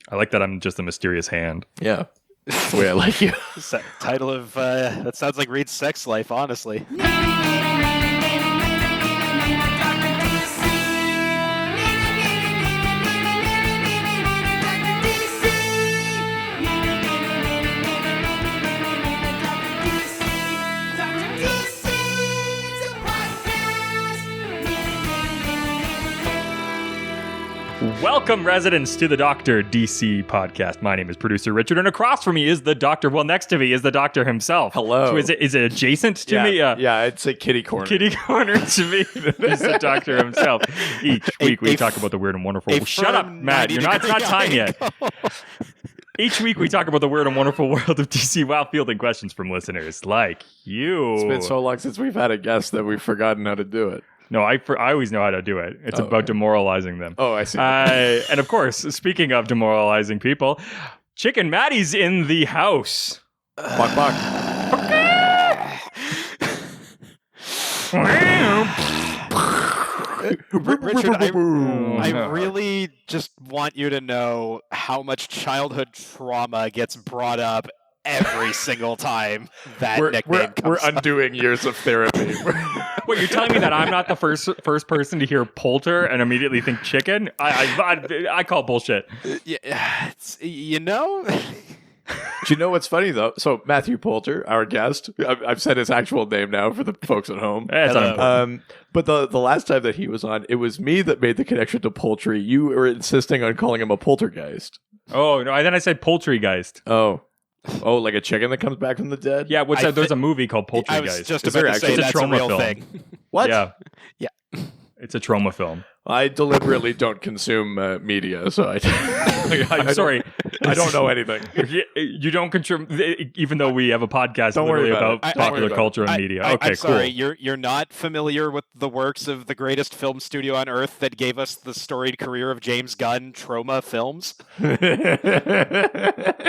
I like that I'm just a mysterious hand. Yeah. That's the way I like you. Title of that sounds like Reed's sex life, honestly. Welcome, residents, to the Dr. DC podcast. My name is producer Richard, and across from me is the doctor. Well, next to me is the doctor himself. Hello. So is it adjacent to me? Yeah, it's a kitty corner. Kitty corner to me is the doctor himself. Each week we talk about the weird and wonderful. Shut up, Matt. It's not time yet. Each week we talk about the weird and wonderful world of DC while fielding questions from listeners like you. It's been so long since we've had a guest that we've forgotten how to do it. No, I always know how to do it. It's about demoralizing them. Oh, I see. And of course, speaking of demoralizing people, Chicken Maddie's in the house. Bok bok. Richard, I really just want you to know how much childhood trauma gets brought up every single time that nickname comes We're up. undoing years of therapy. Wait, you're telling me that I'm not the first person to hear Poulter and immediately think chicken? I call bullshit. Yeah, Do you know what's funny, though? So Matthew Poulter, our guest, I've said his actual name now for the folks at home. That's unimportant. But the last time that he was on, it was me that made the connection to poultry. You were insisting on calling him a poltergeist. Oh, no, then I said poultrygeist. Oh, like a chicken that comes back from the dead? Yeah, there's a movie called Poultrygeist. I was just Is about there to say actually- that's It's a a real trauma thing. What? Yeah. Yeah. It's a trauma film. I deliberately don't consume media, so I'm sorry. I don't know anything. You don't contribute, even though we have a podcast Don't worry literally about about it. Don't worry popular about culture and media. Okay, I'm sorry, cool. you're not familiar with the works of the greatest film studio on earth that gave us the storied career of James Gunn, Troma Films?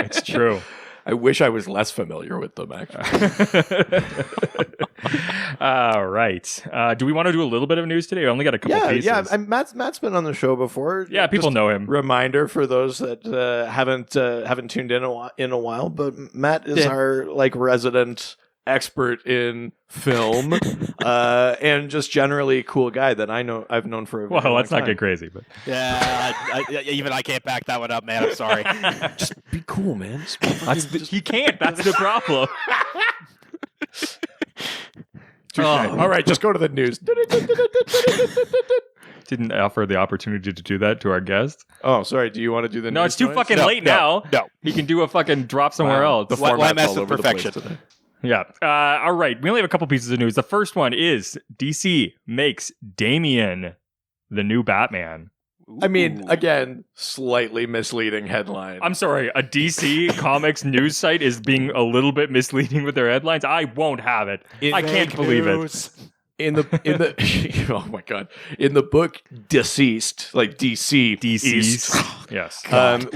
It's true. I wish I was less familiar with them, actually. All right. Do we want to do a little bit of news today? I only got a couple pieces. Yeah. Matt's been on the show before. Yeah, people Just know him. Reminder for those that haven't tuned in a while, but Matt is our resident expert in film and just generally cool guy that I've known for a very long let's not time. get crazy, but Yeah, even I can't back that one up, man. I'm sorry. Just be cool, man. he can't. That's the problem. All right, just go to the news. Didn't offer the opportunity to do that to our guest. Oh, sorry. Do you want to do the No, news? it's too noise? fucking late now. No. He can do a fucking drop somewhere else. The Why format's mess all with over the place perfection? today. Yeah. All right. We only have a couple pieces of news. The first one is DC makes Damian the new Batman. I mean, again, slightly misleading headline. I'm sorry. A DC Comics news site is being a little bit misleading with their headlines. I won't have it. I can't believe it. In the oh my god, in the book Deceased, like DC Deceased. Yes.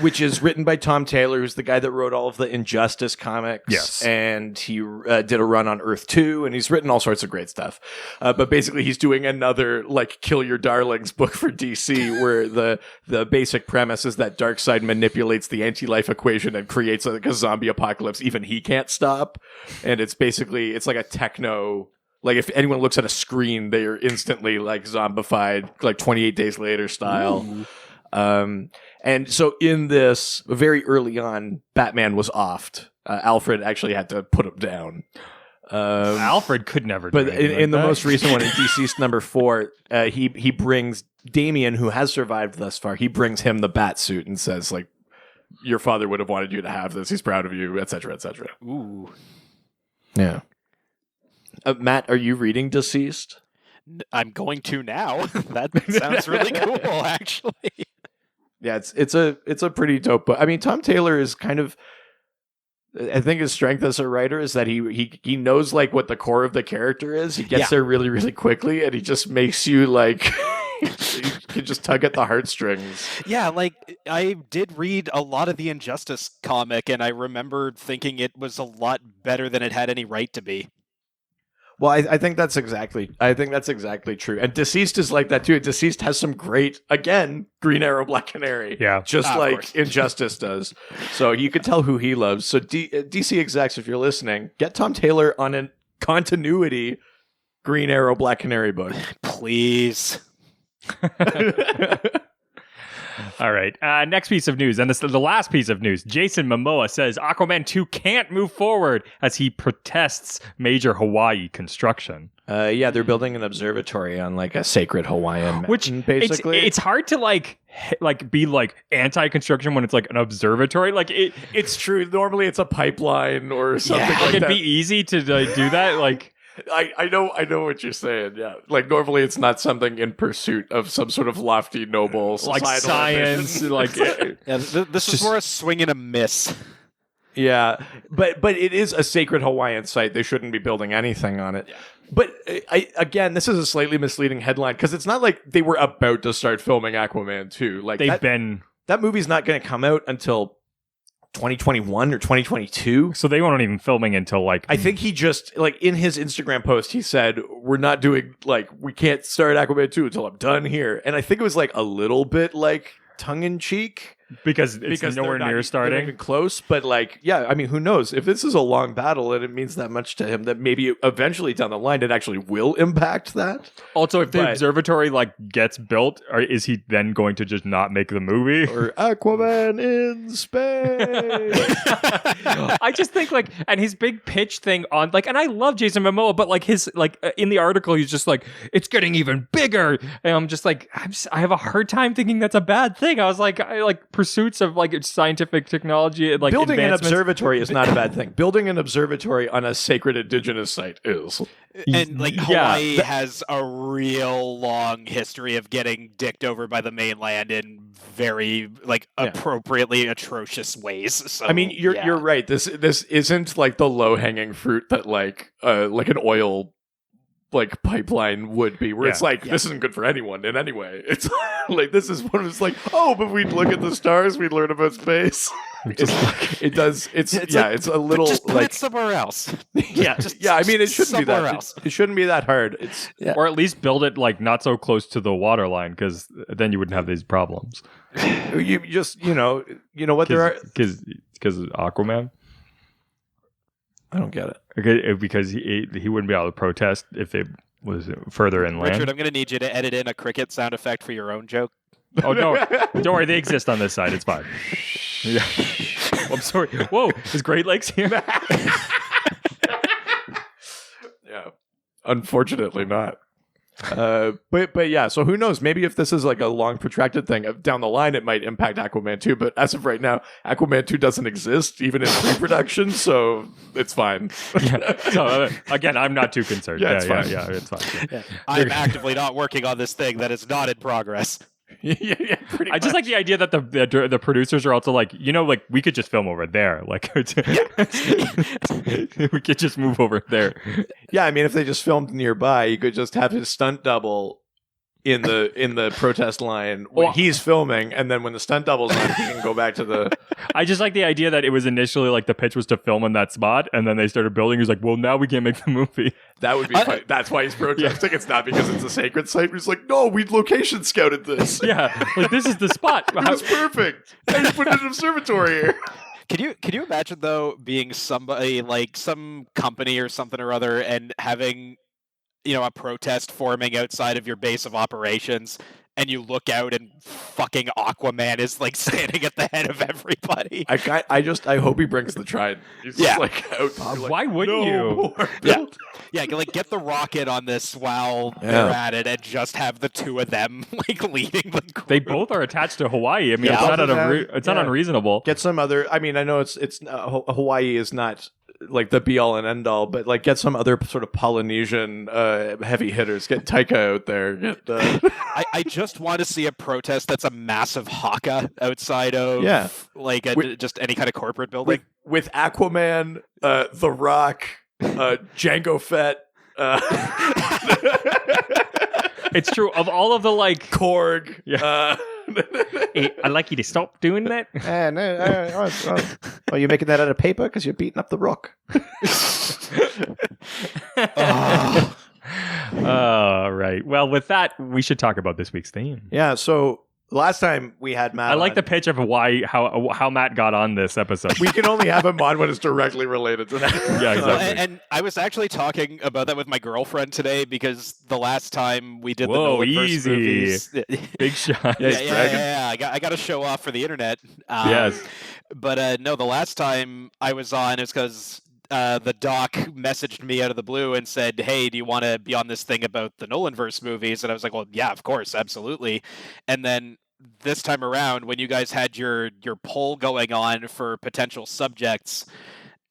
which is written by Tom Taylor, who's the guy that wrote all of the Injustice comics. Yes. And he did a run on Earth 2, and he's written all sorts of great stuff. But basically, he's doing another Kill Your Darlings book for DC, where the basic premise is that Darkseid manipulates the anti-life equation and creates a zombie apocalypse even he can't stop. And it's like a techno. Like, if anyone looks at a screen, they are instantly, zombified, 28 Days Later style. And so in this, very early on, Batman was offed. Alfred actually had to put him down. Alfred could never do But anything in the like that. most recent one, in Deceased number 4, he brings Damian, who has survived thus far, he brings him the bat suit and says, your father would have wanted you to have this. He's proud of you, etc., etc. Ooh. Yeah. Matt, are you reading Deceased? I'm going to now. That sounds really cool, actually. Yeah, it's a pretty dope book. I mean, Tom Taylor is kind of, I think his strength as a writer is that he knows what the core of the character is. He gets there really, really quickly, and he just makes you you can just tug at the heartstrings. Yeah, I did read a lot of the Injustice comic, and I remember thinking it was a lot better than it had any right to be. Well, I think that's exactly true. And Deceased is like that too. Deceased has some great, again, Green Arrow, Black Canary. Yeah. Just like Injustice does. So you could tell who he loves. So DC execs, if you're listening, get Tom Taylor on a continuity Green Arrow, Black Canary book. Please. All right. Next piece of news, and this is the last piece of news. Jason Momoa says Aquaman 2 can't move forward as he protests major Hawaii construction. Yeah, they're building an observatory on like a sacred Hawaiian mountain, basically. It's hard to like be like anti-construction when it's like an observatory. Like it's true. Normally, it's a pipeline or something like that. It'd be easy to do that. Like. I know what you're saying. Yeah, like normally it's not something in pursuit of some sort of lofty, noble, like science. Like this is more a swing and a miss. Yeah, but it is a sacred Hawaiian site. They shouldn't be building anything on it. Yeah. But again, this is a slightly misleading headline because it's not like they were about to start filming Aquaman 2. Like that movie's not going to come out until 2021 or 2022. So they weren't even filming until like I think he just like in his Instagram post he said we're not doing like we can't start Aquaman 2 until I'm done here. And I think it was like a little bit like tongue in cheek because it's nowhere near starting. They're not even close, but like yeah, I mean who knows if this is a long battle and it means that much to him that maybe eventually down the line it actually will impact that. Also, if the observatory like gets built, or is he then going to just not make the movie? Or Aquaman in space? I just think like, and his big pitch thing on like, and I love Jason Momoa, but like his like in the article he's just like it's getting even bigger, and I'm just like I have a hard time thinking that's a bad thing. I was like pursuits of like scientific technology and like building an observatory is not a bad thing. Building an observatory on a sacred indigenous site is. And like Hawaii has a real long history of getting dicked over by the mainland in very like appropriately atrocious ways. So, I mean, you're right. This isn't like the low hanging fruit that like an oil like pipeline would be, where it's like this isn't good for anyone in any way. It's like this is one of it's like but we'd look at the stars, we'd learn about space. It's a little just put like it somewhere else. I mean, it shouldn't be that. It shouldn't be that hard. Or at least build it like not so close to the water line, because then you wouldn't have these problems. You just you know what there are because Aquaman. I don't get it. Okay, because he wouldn't be able to protest if it was further inland. Richard, I'm going to need you to edit in a cricket sound effect for your own joke. Oh, no. Don't worry. They exist on this side. It's fine. Yeah. I'm sorry. Whoa. Is Great Lakes here? Yeah. Unfortunately not. But yeah, so who knows? Maybe if this is like a long protracted thing down the line, it might impact Aquaman 2. But as of right now, Aquaman 2 doesn't exist even in pre-production, so it's fine. So again, I'm not too concerned. It's fine. Yeah, it's fine. Yeah. I'm actively not working on this thing that is not in progress. Yeah, I just like the idea that the producers are also like, like we could just film over there, like we could just move over there. Yeah, I mean, if they just filmed nearby, you could just have his stunt double in the protest line when he's filming, and then when the stunt double's on, he can go back to the. I just like the idea that it was initially like the pitch was to film in that spot, and then they started building. He's like, well, now we can't make the movie. That would be fun. That's why he's protesting. It's not because it's a sacred site. He's like, no, we location scouted this. Yeah, like this is the spot. It's perfect. I just put an observatory here. Can you imagine though being somebody like some company or something or other and having a protest forming outside of your base of operations, and you look out and fucking Aquaman is like standing at the head of everybody. I hope he brings the trident. He's just like out. Why wouldn't you? Like get the rocket on this while they're at it, and just have the two of them like leading the group. They both are attached to Hawaii. I mean, it's not unreasonable. Get some other. I mean, I know it's Hawaii is not like the be all and end all, but like get some other sort of Polynesian heavy hitters. Get Taika out there. I just want to see a protest that's a massive haka outside of just any kind of corporate building with Aquaman, The Rock, Jango Fett. It's true. Of all of the like Korg. Yeah. Hey, I'd like you to stop doing that. Are you making that out of paper? Because you're beating up the rock. Right. Well, with that, we should talk about this week's theme. Yeah, so last time we had Matt I like on, the pitch of how Matt got on this episode. we can only have him on when it's directly related to that. Yeah, exactly. And I was actually talking about that with my girlfriend today because the last time we did the Whoa, Nolanverse easy. movies, Big shot. yeah, I got to show off for the internet. Yes. But no, the last time I was on is because the doc messaged me out of the blue and said, "Hey, do you want to be on this thing about the Nolanverse movies?" And I was like, "Well, yeah, of course, absolutely." And then this time around, when you guys had your poll going on for potential subjects,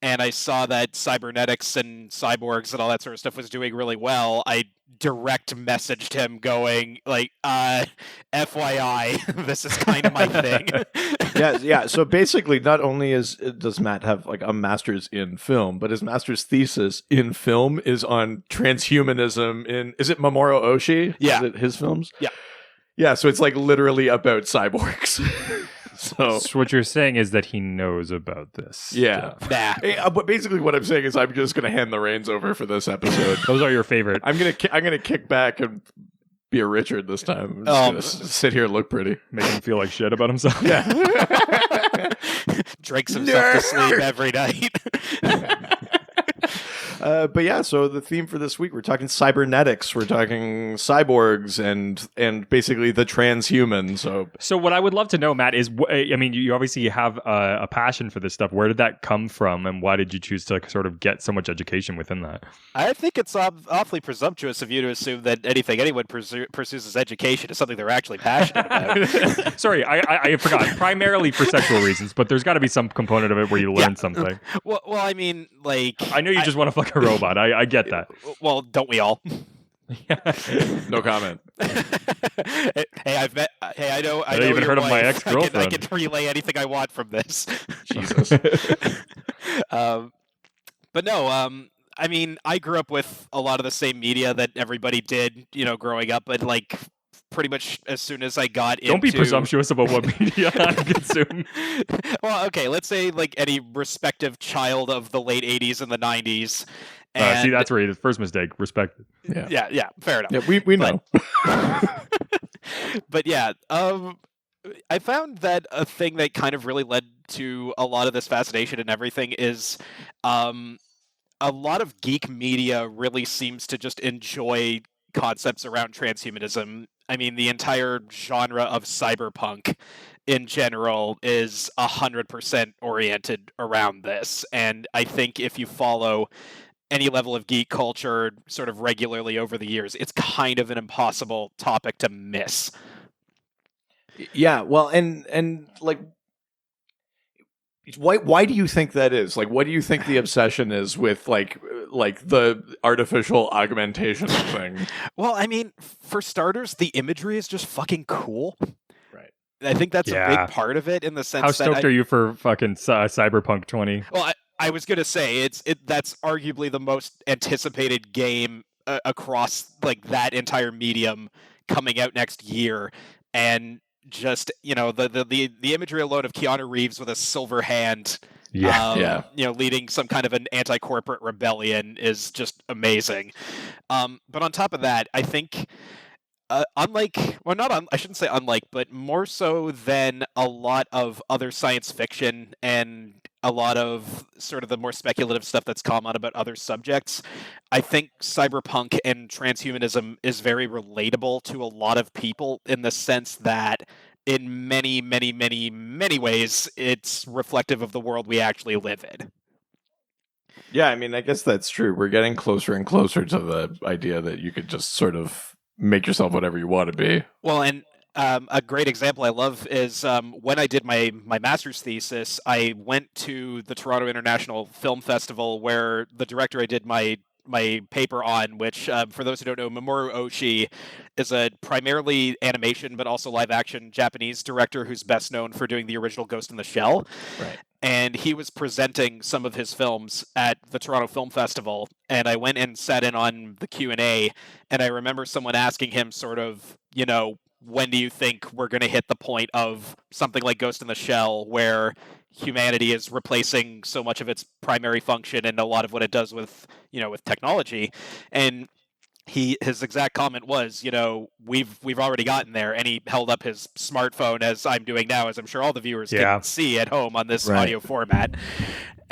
and I saw that cybernetics and cyborgs and all that sort of stuff was doing really well, I direct messaged him going like, FYI, this is kind of my thing. Yeah. So basically, not only does Matt have like a master's in film, but his master's thesis in film is on transhumanism is it Mamoru Oshii? Yeah. Is it his films? Yeah. Yeah, so it's like literally about cyborgs. So what you're saying is that he knows about this. yeah. Nah. Hey, but basically what I'm saying is I'm just going to hand the reins over for this episode. Those are your favorite. I'm gonna kick back and be a Richard this time. I'm just gonna sit here and look pretty. Make him feel like shit about himself. Yeah. Drinks himself to sleep every night. But yeah, so the theme for this week, we're talking cybernetics, we're talking cyborgs, and basically the transhuman. So what I would love to know, Matt, is I mean, you obviously have a passion for this stuff. Where did that come from, and why did you choose to sort of get so much education within that? I think it's awfully presumptuous of you to assume that anything anyone pursues as education is something they're actually passionate about. Sorry, I forgot. Primarily for sexual reasons, but there's got to be some component of it where you learn something. Well, I mean, like, I know you just want to fuck a robot. I get that. Well, don't we all? no comment. Hey, I know. I even your heard of my wife. ex-girlfriend. I can relay anything I want from this. Jesus. But no, I mean, I grew up with a lot of the same media that everybody did, growing up, but like pretty much as soon as I got into... Don't be presumptuous about what media I consume. Well, okay, let's say like any respective child of the late 80s and the 90s. And See, that's where the first mistake. Respect. Yeah, fair enough. Yeah, we know. But yeah, I found that a thing that kind of really led to a lot of this fascination and everything is a lot of geek media really seems to just enjoy concepts around transhumanism. I mean, the entire genre of cyberpunk in general is 100% oriented around this. And I think if you follow any level of geek culture sort of regularly over the years, it's kind of an impossible topic to miss. Yeah, well, and like, why do you think that is? Like, what do you think the obsession is with like the artificial augmentation thing? Well, I mean, for starters, the imagery is just fucking cool. Right. I think that's a big part of it in the sense How that stoked are you for fucking Cyberpunk 20? Well, I was gonna say that's arguably the most anticipated game across like that entire medium coming out next year, and just the imagery alone of Keanu Reeves with a silver hand, leading some kind of an anti-corporate rebellion is just amazing. But on top of that, I think I shouldn't say unlike, but more so than a lot of other science fiction and a lot of sort of the more speculative stuff that's come on about other subjects, I think cyberpunk and transhumanism is very relatable to a lot of people in the sense that in many, many, many, many ways, it's reflective of the world we actually live in. Yeah, I mean, I guess that's true. We're getting closer and closer to the idea that you could just sort of make yourself whatever you want to be. Well, and a great example I love is when I did my master's thesis, I went to the Toronto International Film Festival where the director I did my paper on, which for those who don't know, Mamoru Oshii is a primarily animation but also live action Japanese director who's best known for doing the original Ghost in the Shell. Right. and he was presenting some of his films at the Toronto Film Festival, and I went and sat in on the Q&A, and I remember someone asking him sort of, when do you think we're going to hit the point of something like Ghost in the Shell, where humanity is replacing so much of its primary function and a lot of what it does with technology? And his exact comment was, we've already gotten there, and he held up his smartphone as I'm doing now, as I'm sure all the viewers can see at home on this audio format,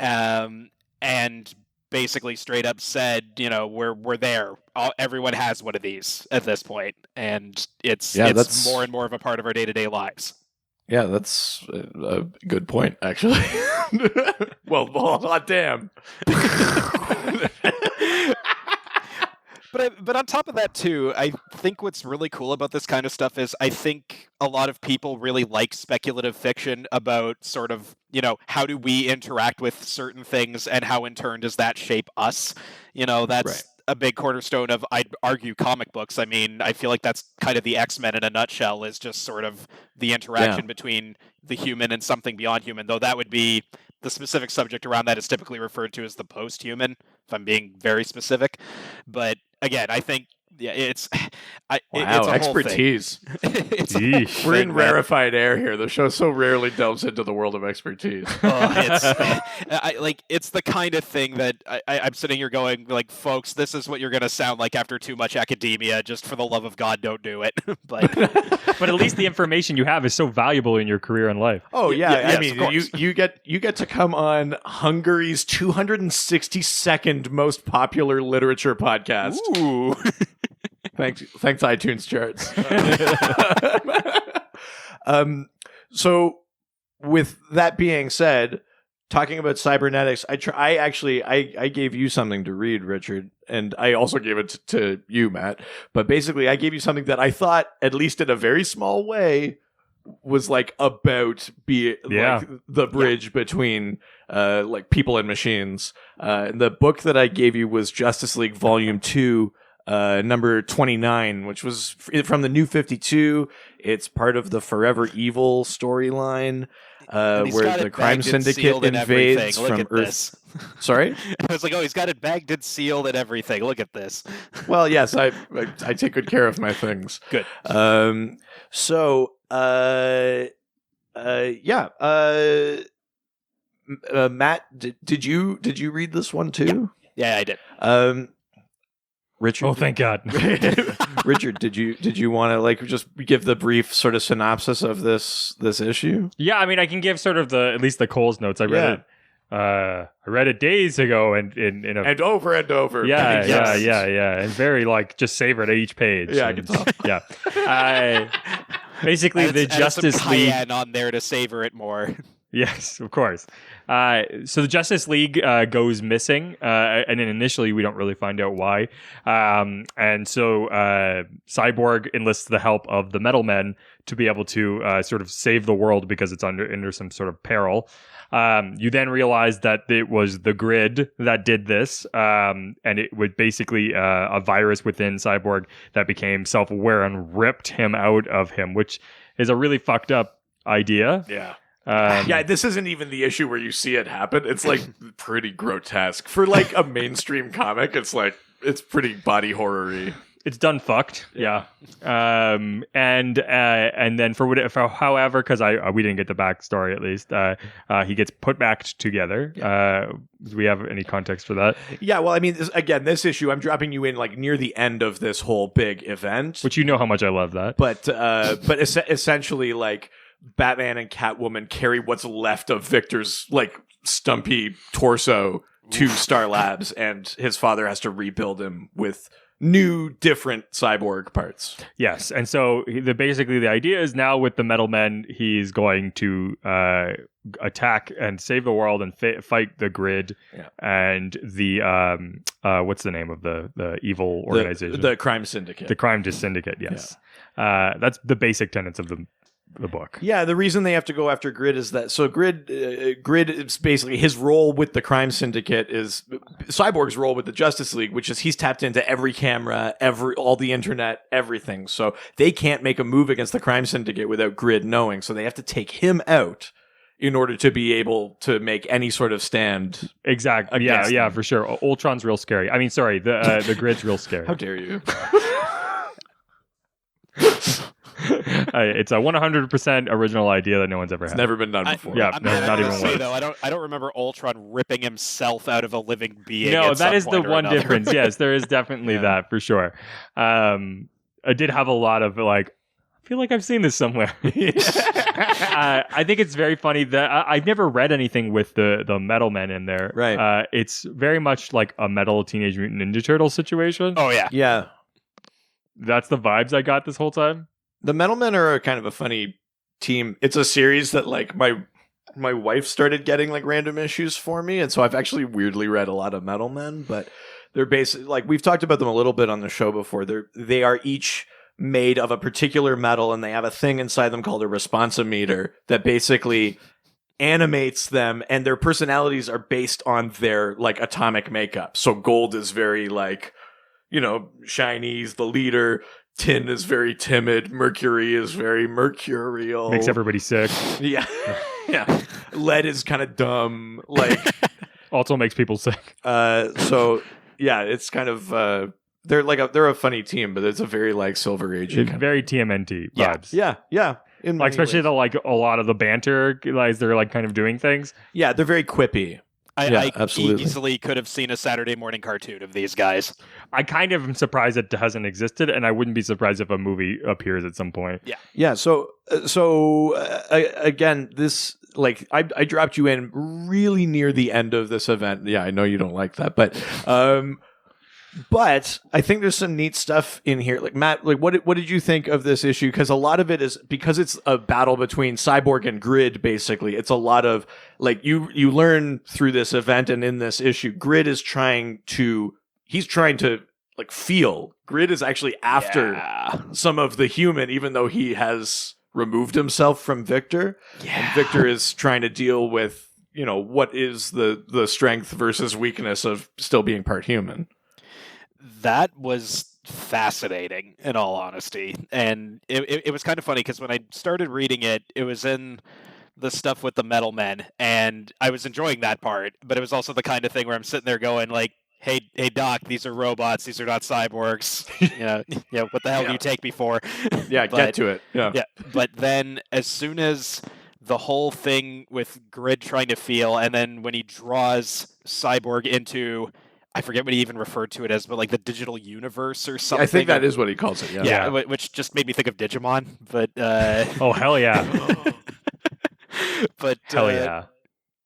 and basically straight up said, we're there. Everyone has one of these at this point, and it's more and more of a part of our day-to-day lives. Yeah, that's a good point, actually. well, hot damn. But on top of that, too, I think what's really cool about this kind of stuff is I think a lot of people really like speculative fiction about sort of, how do we interact with certain things, and how in turn does that shape us? That's a big cornerstone of, I'd argue, comic books. I mean, I feel like that's kind of the X-Men in a nutshell, is just sort of the interaction between the human and something beyond human, though that would be the specific subject around that is typically referred to as the post-human, if I'm being very specific. But again, I think it's it's a expertise. We're in rarefied air here. The show so rarely delves into the world of expertise. It's the kind of thing that I'm sitting here going, like, folks, this is what you're going to sound like after too much academia. Just for the love of God, don't do it. But at least the information you have is so valuable in your career and life. Oh yeah, I mean, you get to come on Hungary's 262nd most popular literature podcast. Ooh. Thanks iTunes charts. So with that being said, talking about cybernetics, I gave you something to read, Richard, and I also gave it to you, Matt. But basically, I gave you something that I thought, at least in a very small way, was like about like the bridge between like people and machines. The book that I gave you was Justice League Volume 2. Number 29, which was from the New 52. It's part of the Forever Evil storyline, where the crime syndicate invades from Earth. Sorry? I was like, he's got it bagged and sealed and everything. Look at this. Well, yes, I take good care of my things. Good. Matt, did you read this one too? Yeah, I did. Richard. Oh, thank God. Richard, did you want to like just give the brief sort of synopsis of this issue? Yeah, I mean, I can give sort of at least the Cole's notes. I read it. I read it days ago and and over and over. Yeah, and very like just savored each page. Yeah, I can tell. Yeah, basically the Justice League on there to savor it more. Yes, of course. So the Justice League goes missing, and then initially we don't really find out why. And so Cyborg enlists the help of the Metal Men to be able to sort of save the world because it's under some sort of peril. You then realize that it was the grid that did this, and it was basically a virus within Cyborg that became self-aware and ripped him out of him, which is a really fucked up idea. Yeah. This isn't even the issue where you see it happen. It's like pretty grotesque for like a mainstream comic. It's like it's pretty body horror-y. It's done fucked. Yeah. And then for however, because we didn't get the backstory at least, he gets put back together. Do we have any context for that? Yeah. Well, I mean, this issue, I'm dropping you in like near the end of this whole big event, which you know how much I love that. But essentially, like, Batman and Catwoman carry what's left of Victor's like stumpy torso to Star Labs, and his father has to rebuild him with new, different cyborg parts. Yes, and so basically the idea is now with the Metal Men, he's going to attack and save the world and fight the grid and the what's the name of the evil organization? The crime syndicate. The crime syndicate. Yes, that's the basic tenets of the book. Yeah, the reason they have to go after Grid is that Grid is basically his role with the crime syndicate is Cyborg's role with the Justice League, which is he's tapped into every camera, all the internet, everything. So they can't make a move against the crime syndicate without Grid knowing. So they have to take him out in order to be able to make any sort of stand. Exactly. Yeah, for sure. Ultron's real scary. I mean, sorry, the Grid's real scary. How dare you? It's a 100% original idea that no one's ever had. It's never been done before. Not even once. Though, I don't remember Ultron ripping himself out of a living being. No, that is the one another. difference. Yes, there is definitely that for sure. I did have a lot of like, I feel like I've seen this somewhere. I think it's very funny that I've never read anything with the Metal Men in there. Right. It's very much like a Metal Teenage Mutant Ninja Turtle situation. Oh yeah. Yeah. That's the vibes I got this whole time. The Metal Men are kind of a funny team. It's a series that like my wife started getting like random issues for me, and so I've actually weirdly read a lot of Metal Men, but they're basically like we've talked about them a little bit on the show before. They are each made of a particular metal, and they have a thing inside them called a responsometer that basically animates them, and their personalities are based on their like atomic makeup. So gold is very like, shiny's the leader. Tin is very timid. Mercury is very mercurial. Makes everybody sick. Yeah. Yeah. Lead is kind of dumb. Like also makes people sick. So yeah, it's kind of they're a funny team, but it's a very like Silver Age. Very TMNT vibes. Yeah. Like especially the like a lot of the banter guys, they're like kind of doing things. Yeah, they're very quippy. I absolutely. easily could have seen a Saturday morning cartoon of these guys. I kind of am surprised it hasn't existed, and I wouldn't be surprised if a movie appears at some point. Yeah. So again, this like I dropped you in really near the end of this event. Yeah, I know you don't like that, but I think there's some neat stuff in here. Like Matt, like what did you think of this issue? Because a lot of it is because it's a battle between Cyborg and Grid. Basically, it's a lot of like you learn through this event and in this issue, Grid is trying to like feel. Grid is actually after some of the human, even though he has removed himself from Victor. Yeah. And Victor is trying to deal with what is the strength versus weakness of still being part human. That was fascinating, in all honesty. And it was kind of funny because when I started reading it, it was in the stuff with the Metal Men, and I was enjoying that part, but it was also the kind of thing where I'm sitting there going like, hey Doc, these are robots, these are not cyborgs. What the hell do you take me for? Yeah, get to it. Yeah. But then as soon as the whole thing with Grid trying to feel, and then when he draws Cyborg into, I forget what he even referred to it as, but like the digital universe or something. I think that is what he calls it. Yeah, which just made me think of Digimon. But oh hell yeah! But hell yeah!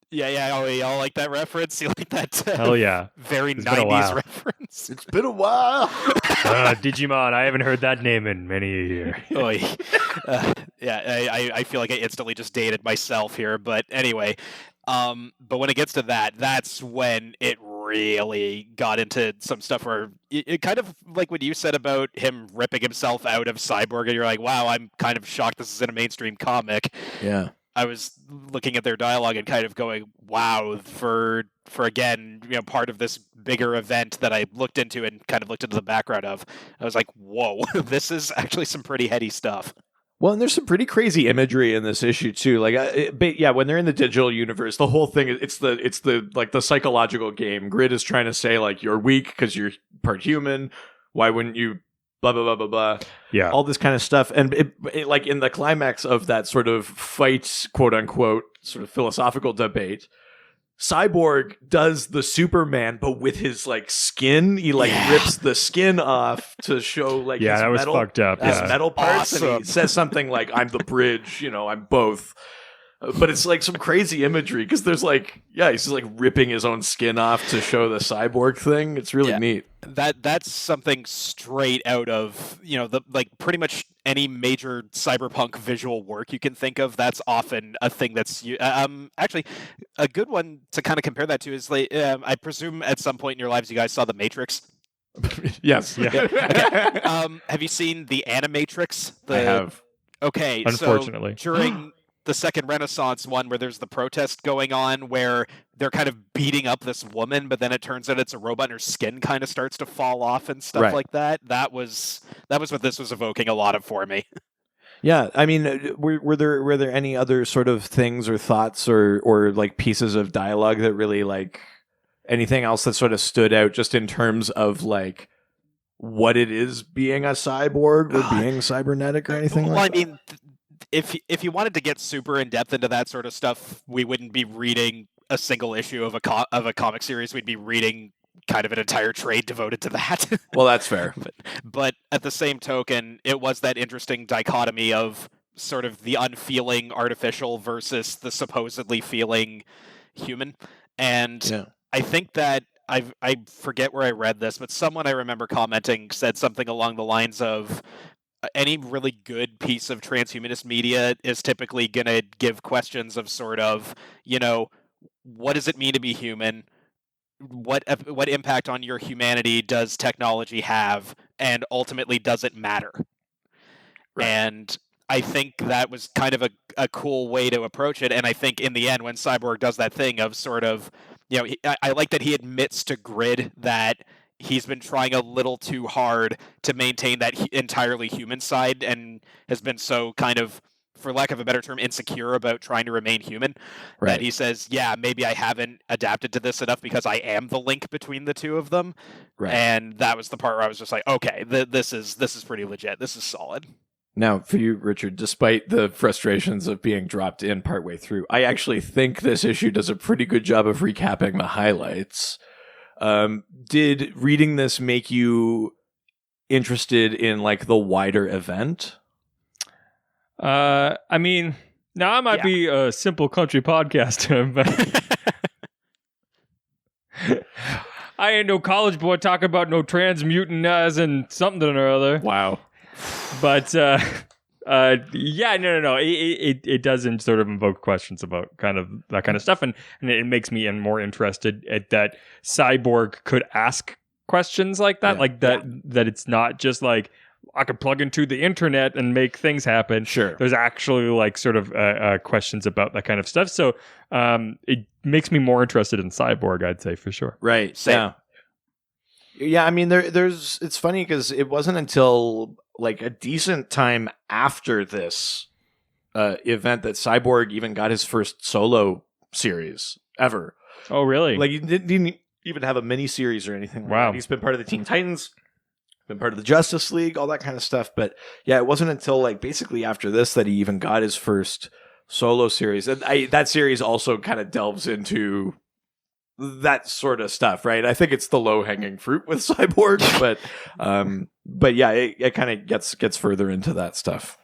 Yeah. Oh, y'all like that reference? You like that? Hell yeah! Very 90s reference. It's been a while. Digimon. I haven't heard that name in many a year. I feel like I instantly just dated myself here. But anyway. But when it gets to that, that's when it really got into some stuff where it kind of like what you said about him ripping himself out of Cyborg, and you're like, wow, I'm kind of shocked this is in a mainstream comic. Yeah. I was looking at their dialogue and kind of going, wow, for again, part of this bigger event that I looked into and kind of looked into the background of. I was like, whoa, this is actually some pretty heady stuff. Well, and there's some pretty crazy imagery in this issue too. Like, when they're in the digital universe, the whole thing it's the like the psychological game. Grid is trying to say like you're weak because you're part human. Why wouldn't you? Blah blah blah blah blah. Yeah, all this kind of stuff. And it like in the climax of that sort of fight, quote unquote, sort of philosophical debate, Cyborg does the Superman, but with his like skin. He like rips the skin off to show like his that was metal, fucked up. his metal parts, and he says something like, "I'm the bridge," I'm both. But it's like some crazy imagery because there's like, he's just like ripping his own skin off to show the cyborg thing. It's really neat. That's something straight out of the like pretty much any major cyberpunk visual work you can think of. That's often a thing that's actually a good one to kind of compare that to is like I presume at some point in your lives you guys saw The Matrix. Yes. Yeah. Okay. Have you seen the Animatrix? I have. Okay. Unfortunately, so during the second Renaissance one where there's the protest going on where they're kind of beating up this woman, but then it turns out it's a robot and her skin kind of starts to fall off and stuff like that. That was what this was evoking a lot of for me. Yeah, I mean, were there any other sort of things or thoughts or like pieces of dialogue that really like anything else that sort of stood out just in terms of like what it is being a cyborg or being cybernetic or anything like that? I mean, if you wanted to get super in depth into that sort of stuff, we wouldn't be reading a single issue of a comic series. We'd be reading kind of an entire trade devoted to that. Well, that's fair. But at the same token, it was that interesting dichotomy of sort of the unfeeling artificial versus the supposedly feeling human. And I think that I forget where I read this, but someone I remember commenting said something along the lines of any really good piece of transhumanist media is typically going to give questions of sort of, what does it mean to be human? What impact on your humanity does technology have? And ultimately, does it matter? Right. And I think that was kind of a cool way to approach it. And I think in the end, when Cyborg does that thing of sort of, I like that he admits to Grid that he's been trying a little too hard to maintain that entirely human side and has been so kind of, for lack of a better term, insecure about trying to remain human. Right. That he says, maybe I haven't adapted to this enough because I am the link between the two of them. Right. And that was the part where I was just like, okay, this is pretty legit. This is solid. Now, for you, Richard, despite the frustrations of being dropped in partway through, I actually think this issue does a pretty good job of recapping the highlights. Did reading this make you interested in like the wider event? I mean, now I might be a simple country podcaster, but I ain't no college boy talking about no transmutant as and something or other. Wow. But no. It doesn't sort of invoke questions about kind of that kind of stuff, and it makes me more interested at that Cyborg could ask questions like that, that it's not just like I could plug into the internet and make things happen. Sure, there's actually like sort of questions about that kind of stuff. So it makes me more interested in Cyborg, I'd say for sure. Right. Same. Yeah. I mean, there's. It's funny because it wasn't until like a decent time after this event that Cyborg even got his first solo series ever. Oh, really? Like he didn't even have a mini series or anything like that. He's been part of the Teen Titans, been part of the Justice League, all that kind of stuff. But yeah, it wasn't until like basically after this that he even got his first solo series. And that series also kind of delves into that sort of stuff, right? I think it's the low-hanging fruit with Cyborg, but yeah, it kind of gets further into that stuff.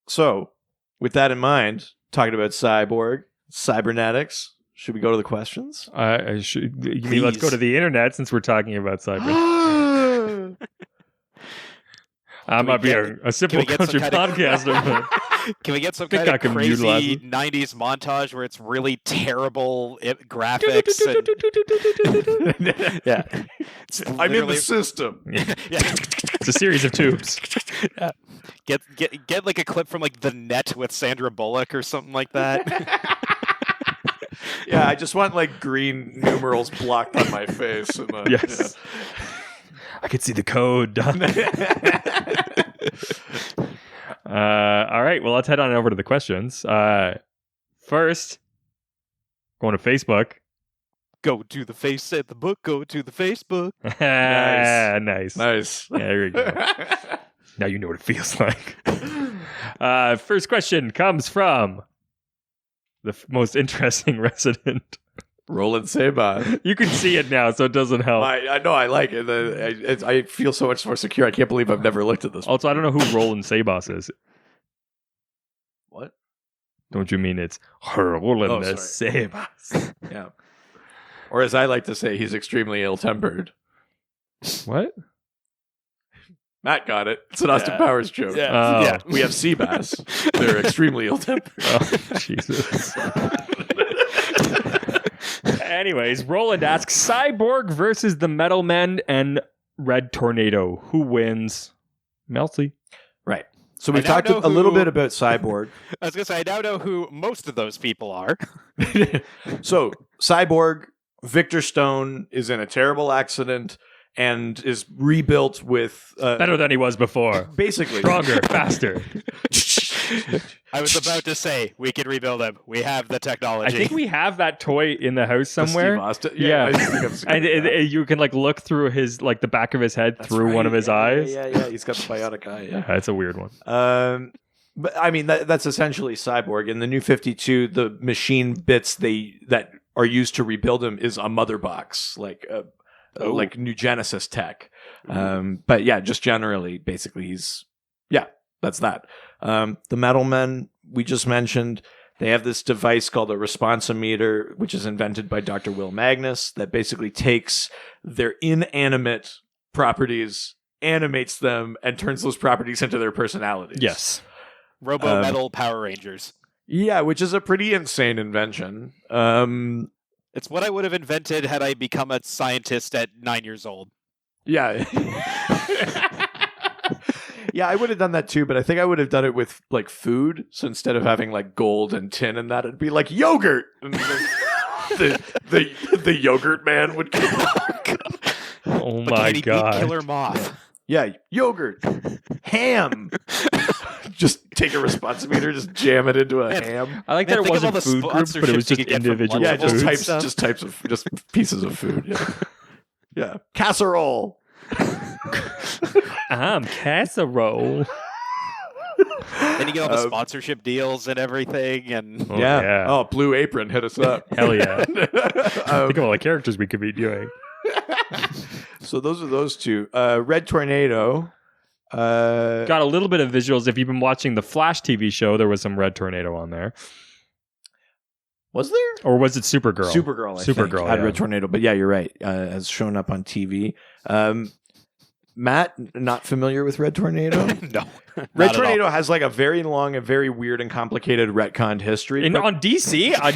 So with that in mind, talking about Cyborg, Cybernetics, should we go to the questions? You mean let's go to the internet since we're talking about Cyber? I might be a simple country podcaster. Can we get some kind of crazy 90s montage where it's really terrible graphics? Yeah. I'm in the system. Yeah. It's a series of tubes. Yeah. Get like a clip from like The Net with Sandra Bullock or something like that. Yeah, I just want like green numerals blocked on my face. And, yes. Yeah. I could see the code. All right, well, let's head on over to the questions. First, going to Facebook. Go to the face at the book. Go to the Facebook. Nice. Yeah, there you go. Now you know what it feels like. First question comes from the most interesting resident. Roland Sabah. You can see it now, so it doesn't help. I know, I like it. I feel so much more secure. I can't believe I've never looked at this. Also, I don't know who Roland Sabah is. What? Don't you mean it's Roland Sabah? Yeah. Or as I like to say, he's extremely ill-tempered. What? Matt got it. It's an Austin Powers joke. Yeah. Oh. Yeah. We have Seabass. They're extremely ill-tempered. Oh, Jesus. Anyways, Roland asks, Cyborg versus the Metal Men and Red Tornado. Who wins? Melty. Right. So we've talked a little bit about Cyborg. I was going to say, I now know who most of those people are. So, Cyborg, Victor Stone is in a terrible accident, and is rebuilt with Better than he was before. basically Stronger, faster. I was about to say we can rebuild him. We have the I technology. think we have that toy in the house The somewhere. Steve Austin. Yeah. I think I've seen And that. you can like look through his like the back of his head That's through one right. of his Yeah, eyes. Yeah, he's got the bionic eye. Yeah. That's a weird one. But I mean that's essentially Cyborg. In the New 52, the machine bits that are used to rebuild him is a mother box, like New Genesis tech. But yeah, just generally, basically, that's that. The Metal Men we just mentioned. They have this device called a responsometer, which is invented by Dr. Will Magnus, that basically takes their inanimate properties, animates them, and turns those properties into their personalities. Yes. Robo Metal Power Rangers. Yeah, which is a pretty insane invention. It's what I would have invented had I become a scientist at 9 years old. Yeah. Yeah, I would have done that too, but I think I would have done it with like food. So instead of having like gold and tin and that, it'd be like yogurt. And the yogurt man would come. Oh But my can he beat god. Killer Moth? Yeah, yogurt, ham. Just take a responsometer, just jam it into a Man, ham. I like Man, that it think of all wasn't the food groups, but it was sponsorships you just could get from individual Yeah, Lunchables. just foods. types of just pieces of food. Yeah, yeah. Casserole. Casserole. Then you get all the sponsorship deals and everything, and Oh, yeah. yeah. Oh, Blue Apron, hit us up. Hell yeah. Think of all the characters we could be doing. So those are those two. Red Tornado. Got a little bit of visuals. If you've been watching the Flash TV show, there was some Red Tornado on there. Was there? Or was it Supergirl? Supergirl, I Supergirl, think, had yeah. Red Tornado. But yeah, you're right. Has shown up on TV. Matt, not familiar with Red Tornado? no. Red Tornado has like a very long and very weird and complicated retconned history. but- On DC? I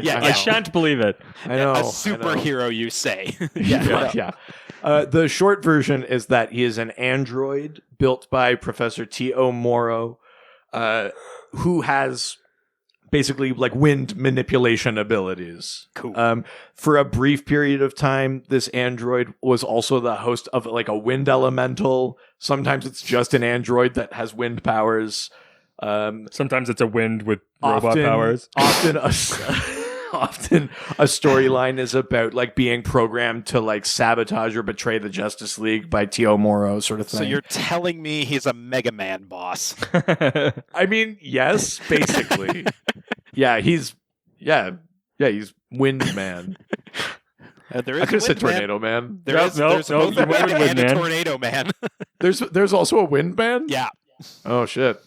Yeah. shan't believe it. I know. A I know. superhero, you say? Yeah. The short version is that he is an android built by Professor T.O. Morrow, who has basically like wind manipulation abilities. Cool. For a brief period of time, this android was also the host of like a wind elemental. Sometimes it's just an android that has wind powers. Sometimes it's a wind with robot powers. Often a storyline is about like being programmed to like sabotage or betray the Justice League by T.O. Morrow, sort of thing. So you're telling me he's a Mega Man boss? I mean, yes, basically. he's Wind Man. There is I could have said Wind Man. Tornado Man. There's No, both a you went Wind with and a Man. Tornado Man. There's also a Wind Man? Yeah. Oh shit.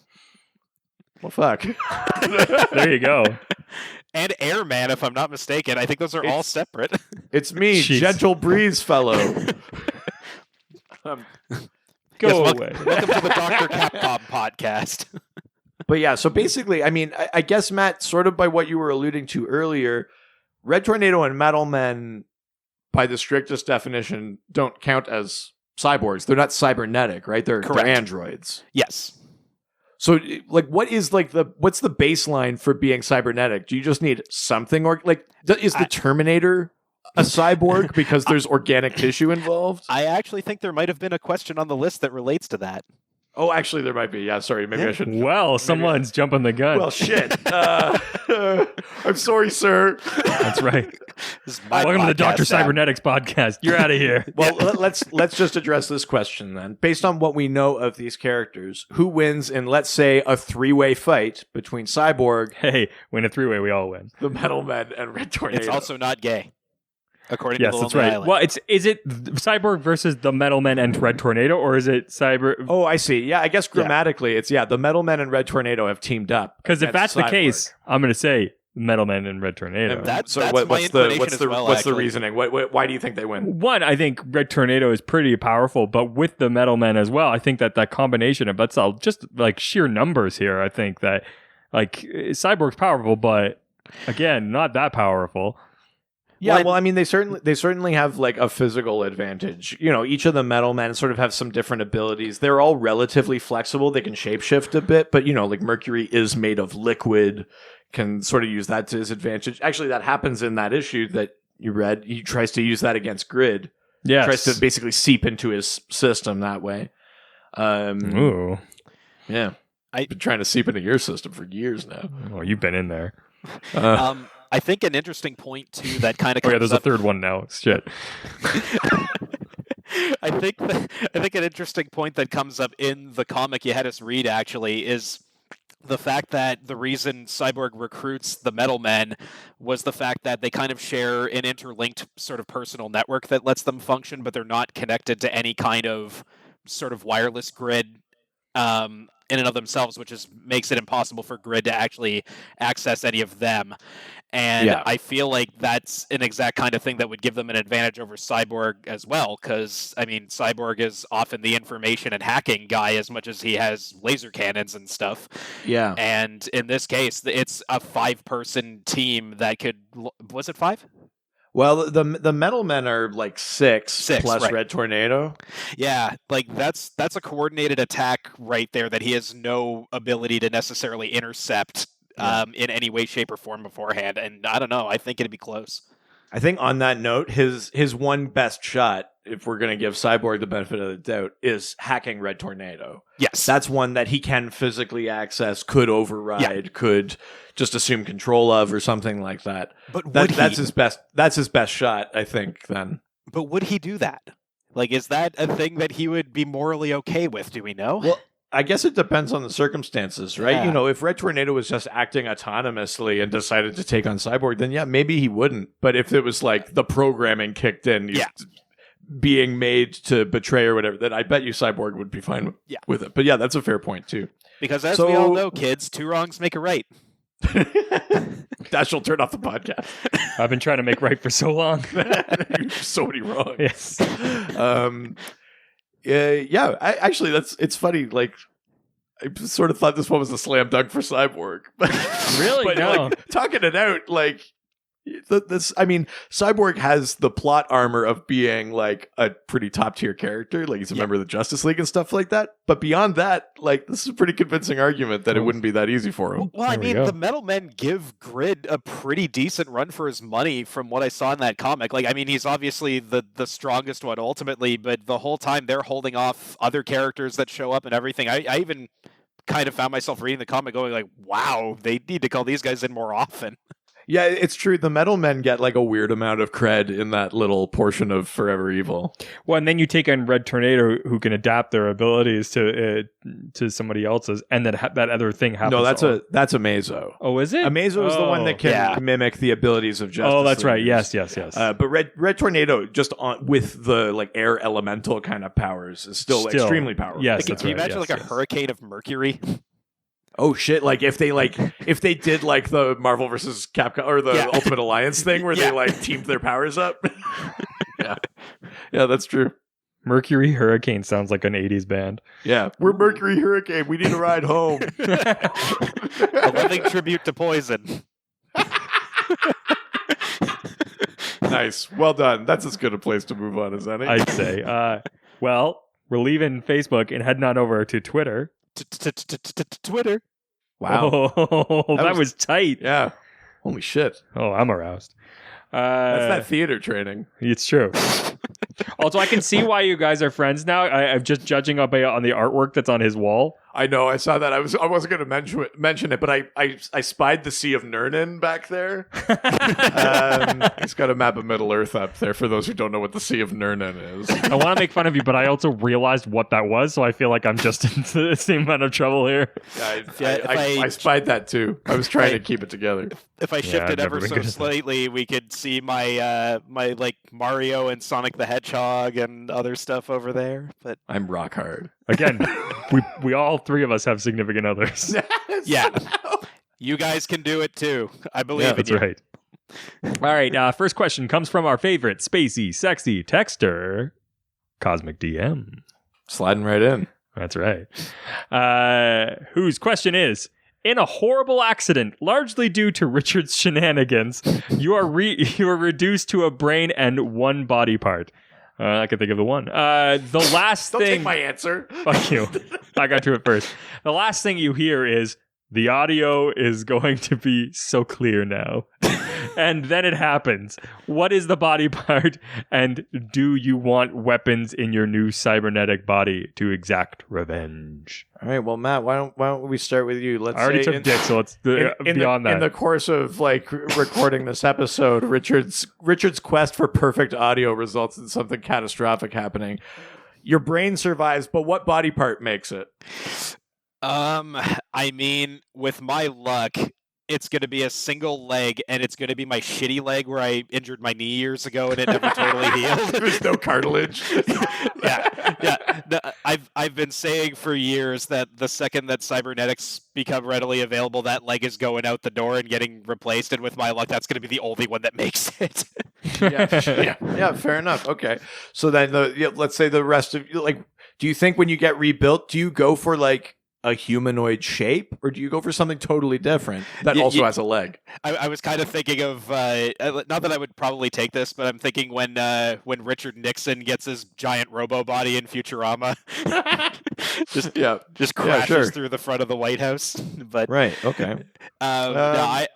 Well, fuck. There you go. And Airman, if I'm not mistaken. I think those are all separate. It's me, Jeez. Gentle Breeze fellow. Go Yes, away. Welcome to the Dr. Capcom podcast. But yeah, so basically, I mean, I guess, Matt, sort of by what you were alluding to earlier, Red Tornado and Metal Men, by the strictest definition, don't count as cyborgs. They're not cybernetic, right? They're Correct. androids. Yes. So, like, what's the baseline for being cybernetic? Do you just need something, or like, is the Terminator a cyborg because there's organic tissue involved? I actually think there might have been a question on the list that relates to that. Oh, actually, there might be. Yeah, sorry, maybe I shouldn't. Well, someone's jumping the gun. Well, shit. I'm sorry, sir. That's right. This is my Welcome to the podcast, Dr. Sam. Cybernetics podcast. You're out of here. Well, let's just address this question then. Based on what we know of these characters, who wins in, let's say, a three-way fight between Cyborg, Hey, win a three-way, we all win. the Metal Men, and Red Tornado? It's also not gay, according Yes, to the that's Lonely right. Island. Well, is it Cyborg versus the Metal Men and Red Tornado, or is it Cyber? Oh, I see. Yeah, I guess grammatically, it's the Metal Men and Red Tornado have teamed up. Because if that's against the Cyborg. case, I'm going to say Metal Men and Red Tornado. And That's so my what's inclination what's as the well, what's the actually. reasoning? Why do you think they win? One, I think Red Tornado is pretty powerful, but with the Metal Men as well, I think that combination of that's all just like sheer numbers here. I think that like Cyborg's powerful, but again, not that powerful. Yeah, well, I mean, they certainly have like a physical advantage. You know, each of the Metal Men sort of have some different abilities. They're all relatively flexible. They can shapeshift a bit, but you know, like Mercury is made of liquid, can sort of use that to his advantage. Actually, that happens in that issue that you read. He tries to use that against Grid. Yes. Tries to basically seep into his system that way. Ooh. Yeah. I've been trying to seep into your system for years now. Oh, you've been in there. I think an interesting point too that kind of Oh yeah, there's a third one now. Shit. I think an interesting point that comes up in the comic you had us read actually is the fact that the reason Cyborg recruits the Metal Men was the fact that they kind of share an interlinked sort of personal network that lets them function, but they're not connected to any kind of sort of wireless grid in and of themselves, which makes it impossible for Grid to actually access any of them. And I feel like that's an exact kind of thing that would give them an advantage over Cyborg as well, because, I mean, Cyborg is often the information and hacking guy as much as he has laser cannons and stuff. Yeah. And in this case, it's a 5-person team that could... Was it 5? Well, the Metal Men are like 6 plus right. Red Tornado. Yeah, like that's a coordinated attack right there that he has no ability to necessarily intercept in any way, shape, or form beforehand. And I don't know. I think it'd be close. I think on that note, his one best shot, if we're going to give Cyborg the benefit of the doubt, is hacking Red Tornado. Yes. That's one that he can physically access, could override, could just assume control of, or something like that. But that's his best shot, I think, then. But would he do that? Like, is that a thing that he would be morally okay with? Do we know? Well, I guess it depends on the circumstances, right? Yeah. You know, if Red Tornado was just acting autonomously and decided to take on Cyborg, then yeah, maybe he wouldn't. But if it was like the programming kicked in, he's being made to betray or whatever, then I bet you Cyborg would be fine with it. But yeah, that's a fair point too. Because as we all know, kids, 2 wrongs make a right. Dash will turn off the podcast. I've been trying to make right for so long. So many wrongs. Yes. Actually, it's funny. Like, I sort of thought this one was a slam dunk for Cyborg. Really? But No. like, talking it out, like, Cyborg has the plot armor of being like a pretty top tier character. Like, he's a member of the Justice League and stuff like that. But beyond that, like, this is a pretty convincing argument that it wouldn't be that easy for him. Well, I mean, the Metal Men give Grid a pretty decent run for his money from what I saw in that comic. Like, I mean, he's obviously the strongest one ultimately, but the whole time they're holding off other characters that show up and everything. I even kind of found myself reading the comic going like, wow, they need to call these guys in more often. Yeah, it's true. The Metal Men get like a weird amount of cred in that little portion of Forever Evil. Well, and then you take on Red Tornado, who can adapt their abilities to somebody else's, and then that other thing happens. No, that's Amazo. Oh, is it? Amazo is the one that can mimic the abilities of Justice. Oh, that's right. Leaguers. Yes. But Red Tornado, just with the like air elemental kind of powers, is still extremely powerful. Yes, Can you imagine a hurricane of mercury? Oh shit! Like if they did like the Marvel versus Capcom or the Ultimate Alliance thing where they like teamed their powers up. yeah, that's true. Mercury Hurricane sounds like an 80s band. Yeah, we're Mercury Hurricane. We need a ride home. A living tribute to Poison. Nice, well done. That's as good a place to move on as any. I'd say. Well, we're leaving Facebook and heading on over to Twitter. Twitter. Wow. Oh, that was tight. Yeah. Holy shit. Oh, I'm aroused. That's that theater training. It's true. Also, I can see why you guys are friends now. I'm just judging on the artwork that's on his wall. I know. I saw that. I wasn't going to mention it, but I spied the Sea of Nurnin back there. He's got a map of Middle Earth up there. For those who don't know what the Sea of Nurnin is, I want to make fun of you, but I also realized what that was, so I feel like I'm just in the same amount of trouble here. I spied that too. I was trying to keep it together. If I shifted ever so slightly, we could see my like Mario and Sonic the Hedgehog and other stuff over there. But I'm rock hard. Again, we all 3 of us have significant others. Yeah. You guys can do it too. I believe in you. That's right. All right. First question comes from our favorite spacey, sexy texter, Cosmic DM. Sliding right in. That's right. Whose question is, in a horrible accident, largely due to Richard's shenanigans, you are reduced to a brain and 1 body part. I can think of the one. The last Don't thing... take my answer. Fuck you. I got to it first. The last thing you hear is, the audio is going to be so clear now. And then it happens. What is the body part? And do you want weapons in your new cybernetic body to exact revenge? All right, well, Matt, why don't we start with you? Let's I already took Dick, so let's beyond that. In the course of like recording this episode, Richard's quest for perfect audio results in something catastrophic happening. Your brain survives, but what body part makes it? I mean, with my luck, it's going to be a single leg, and it's going to be my shitty leg where I injured my knee years ago and it never totally healed. There's no cartilage. Yeah. No, I've been saying for years that the second that cybernetics become readily available, that leg is going out the door and getting replaced. And with my luck, that's going to be the only one that makes it. Yeah. Fair enough. Okay. So then, let's say the rest of like, do you think when you get rebuilt, do you go for like a humanoid shape, or do you go for something totally different that also has a leg? I was kind of thinking of not that I would probably take this, but I'm thinking when Richard Nixon gets his giant robo body in Futurama, just crashes through the front of the White House. But right, okay. No,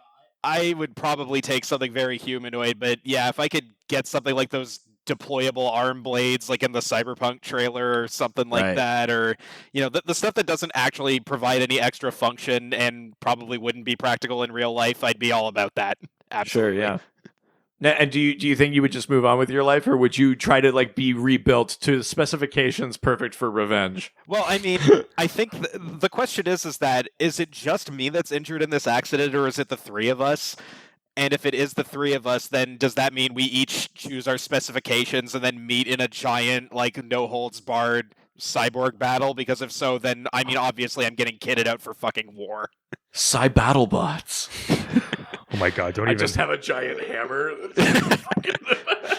I would probably take something very humanoid, but yeah, if I could get something like those deployable arm blades like in the Cyberpunk trailer or something like that, or the stuff that doesn't actually provide any extra function and probably wouldn't be practical in real life, I'd be all about that. Absolutely. Sure, yeah. Now, and do you think you would just move on with your life, or would you try to like be rebuilt to specifications perfect for revenge? Well, I mean, I think the question is it just me that's injured in this accident, or is it the three of us? And if it is the three of us, then does that mean we each choose our specifications and then meet in a giant, like, no-holds-barred cyborg battle? Because if so, then, I mean, obviously I'm getting kitted out for fucking war. Cybattlebots. Oh my god, I just have a giant hammer.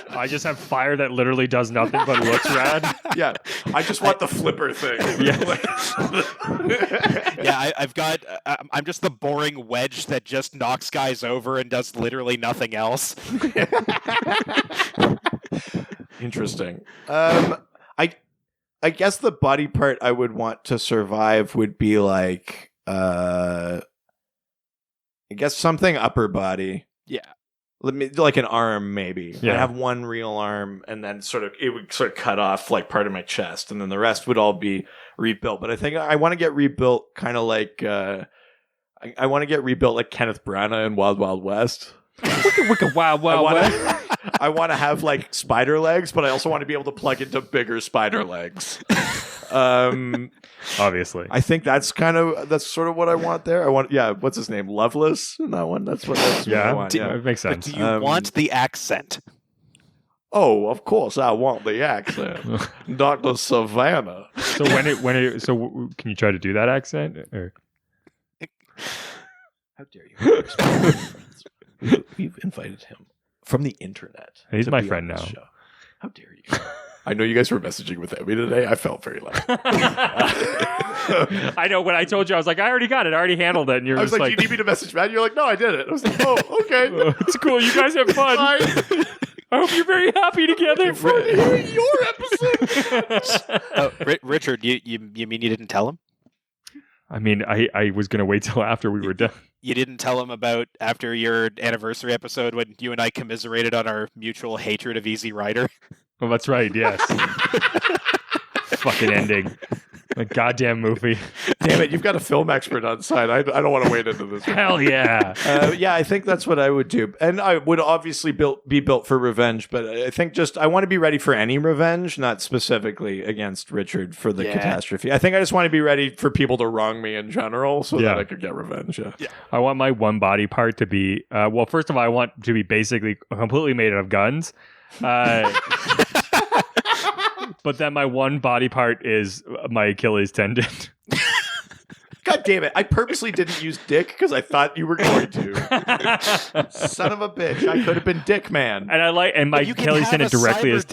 I just have fire that literally does nothing but looks rad. Yeah, I just want the flipper thing. Yeah, I've got. I'm just the boring wedge that just knocks guys over and does literally nothing else. Interesting. I guess the body part I would want to survive would be like, I guess something upper body. Yeah. Like an arm, maybe. Yeah. I have one real arm, and then it would sort of cut off like part of my chest, and then the rest would all be rebuilt. But I think I want to get rebuilt kind of like I want to get rebuilt like Kenneth Branagh in Wild Wild West. Wicked Wild Wild West. I want to have like spider legs, but I also want to be able to plug into bigger spider legs. Obviously, I think that's sort of what I want there. I want, what's his name? Loveless in that one. That's what I want. It makes sense. But do you want the accent? Oh, of course, I want the accent, Dr. Savannah. So can you try to do that accent? Or? How dare you? We've invited him from the internet. He's my friend now. Show. How dare you? I know you guys were messaging with Emmy today. I felt very loud. I know. When I told you, I was like, I already got it. I already handled it. And you're I was just like, do you need me to message Matt? You're like, no, I did it. I was like, oh, okay. It's cool. You guys have fun. I hope you're very happy together. For hearing your episode. Richard, you mean you didn't tell him? I mean, I was going to wait till after we were done. You didn't tell him about after your anniversary episode when you and I commiserated on our mutual hatred of Easy Rider? Well, that's right. Yes. Fucking ending. A goddamn movie. Damn it, you've got a film expert on site. I don't want to wade into this. Hell yeah. I think that's what I would do. And I would obviously be built for revenge, but I think I want to be ready for any revenge, not specifically against Richard for the catastrophe. I think I just want to be ready for people to wrong me in general so that I could get revenge. Yeah. I want my one body part to be, first of all, I want to be basically completely made out of guns. But then my one body part is my Achilles tendon. God damn it. I purposely didn't use Dick because I thought you were going to. Son of a bitch. I could have been Dick Man. And my Achilles tendon directly is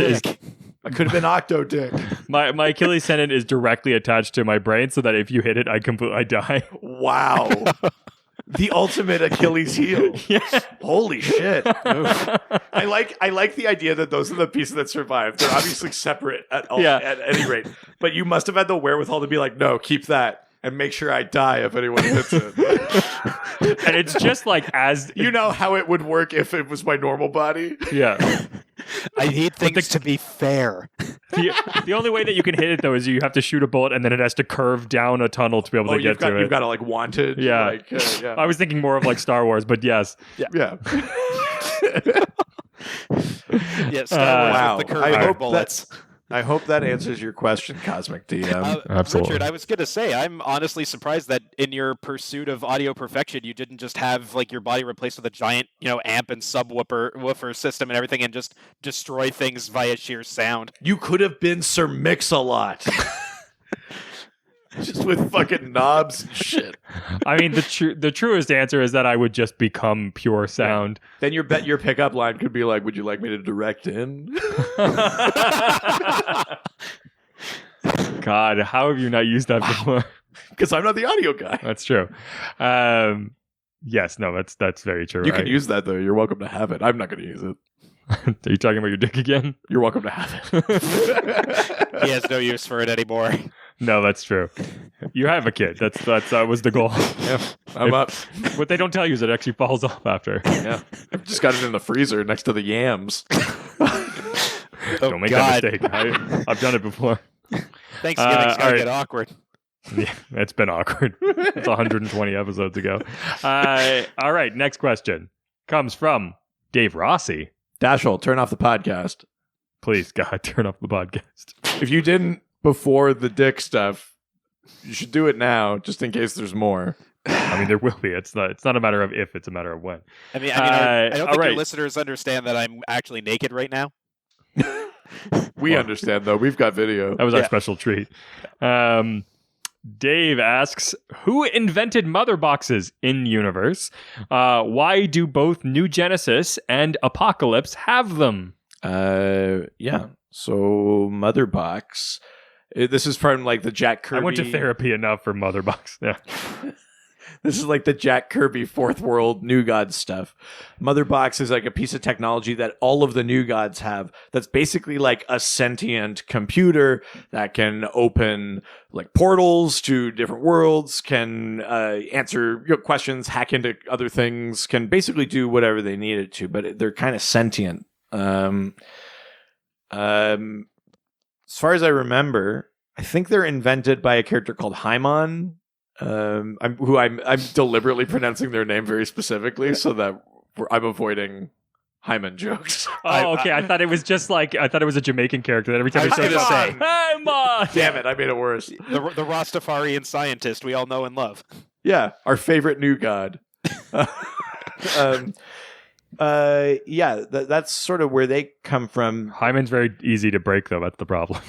I could have been Octo Dick. My Achilles tendon is directly attached to my brain so that if you hit it, I die. Wow. The ultimate Achilles heel. Yeah. Holy shit. I like the idea that those are the pieces that survive. They're obviously separate at any rate. But you must have had the wherewithal to be like, no, keep that. and make sure I die if anyone hits it. And it's just like as You know how it would work if it was my normal body? yeah. I need things to be fair. The only way that you can hit it though is you have to shoot a bullet and then it has to curve down a tunnel to be able to get to it. You've got to like want it. Yeah. Like, yeah. I was thinking more of like Star Wars, but yes. Yeah. Yeah, Star Wars wow. with the curved bullets. I hope that answers your question, Cosmic DM. Absolutely. Richard, I was going to say, I'm honestly surprised that in your pursuit of audio perfection, you didn't just have like your body replaced with a giant, amp and subwoofer system and everything, and just destroy things via sheer sound. You could have been Sir Mix-a-Lot. Just with fucking knobs and shit. I mean, the truest answer is that I would just become pure sound. Then your pickup line could be like, "Would you like me to direct in?" God, how have you not used that before? Because I'm not the audio guy. That's true. Yes, no, that's very true. You can use that though. You're welcome to have it. I'm not going to use it. Are you talking about your dick again? You're welcome to have it. He has no use for it anymore. No, that's true. You have a kid. That was the goal. Yeah, I'm up. What they don't tell you is it actually falls off after. Yeah, I've just got it in the freezer next to the yams. Don't make that mistake. I've done it before. Thanksgiving's gonna right. get awkward. Yeah, it's been awkward. It's 120 episodes ago. All right, next question comes from Dave Rossi. Dashel, turn off the podcast. Please, God, turn off the podcast. If you didn't before the dick stuff, you should do it now, just in case there's more. I mean, there will be. It's not a matter of if; it's a matter of when. I don't think right. your listeners understand that I'm actually naked right now. We understand, though. We've got video. That was our special treat. Dave asks, who invented mother boxes in universe? Why do both New Genesis and Apocalypse have them? Yeah. So Mother Box. This is from like the Jack Kirby. I went to therapy enough for mother box. Yeah. This is like the Jack Kirby Fourth World New Gods stuff. Mother Box is like a piece of technology that all of the New Gods have. That's basically like a sentient computer that can open like portals to different worlds, can answer questions, hack into other things, can basically do whatever they need it to. But they're kind of sentient. As far as I remember, I think they're invented by a character called Hyman. I'm deliberately pronouncing their name very specifically so that I'm avoiding Hyman jokes. Oh, okay. I thought it was just like I thought it was a Jamaican character that every time he said Hyman. Damn it, I made it worse. The Rastafarian scientist we all know and love. Yeah, our favorite new god. Yeah, that's sort of where they come from. Hyman's very easy to break, though. That's the problem.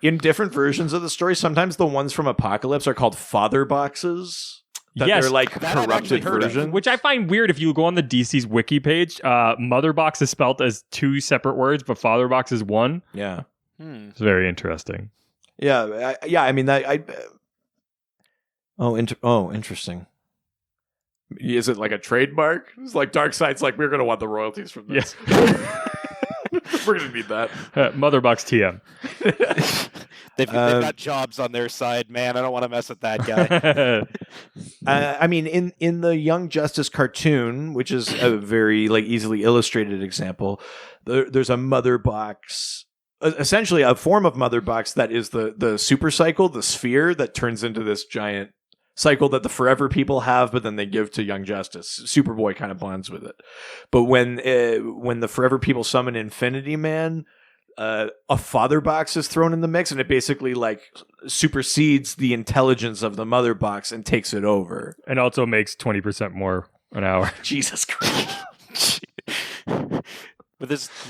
In different versions of the story, sometimes the ones from Apocalypse are called father boxes. They're like corrupted versions. Which I find weird. If you go on the DC's wiki page, mother box is spelled as two separate words, but father box is one. Yeah. It's very interesting. Yeah. I mean, interesting. Is it like a trademark? It's like Darkseid's like, we're going to want the royalties from this. Yes. We're going to need that. Mother box TM. They've got jobs on their side, man. I don't want to mess with that guy. I mean, in the Young Justice cartoon, which is a very like easily illustrated example, there's a mother box, essentially a form of mother box that is the super cycle, the sphere that turns into this giant cycle that the Forever People have, but then they give to Young Justice. Superboy kind of bonds with it. But when the Forever People summon Infinity Man, a father box is thrown in the mix, and it basically like supersedes the intelligence of the mother box and takes it over. And also makes 20% more an hour. Jesus Christ. with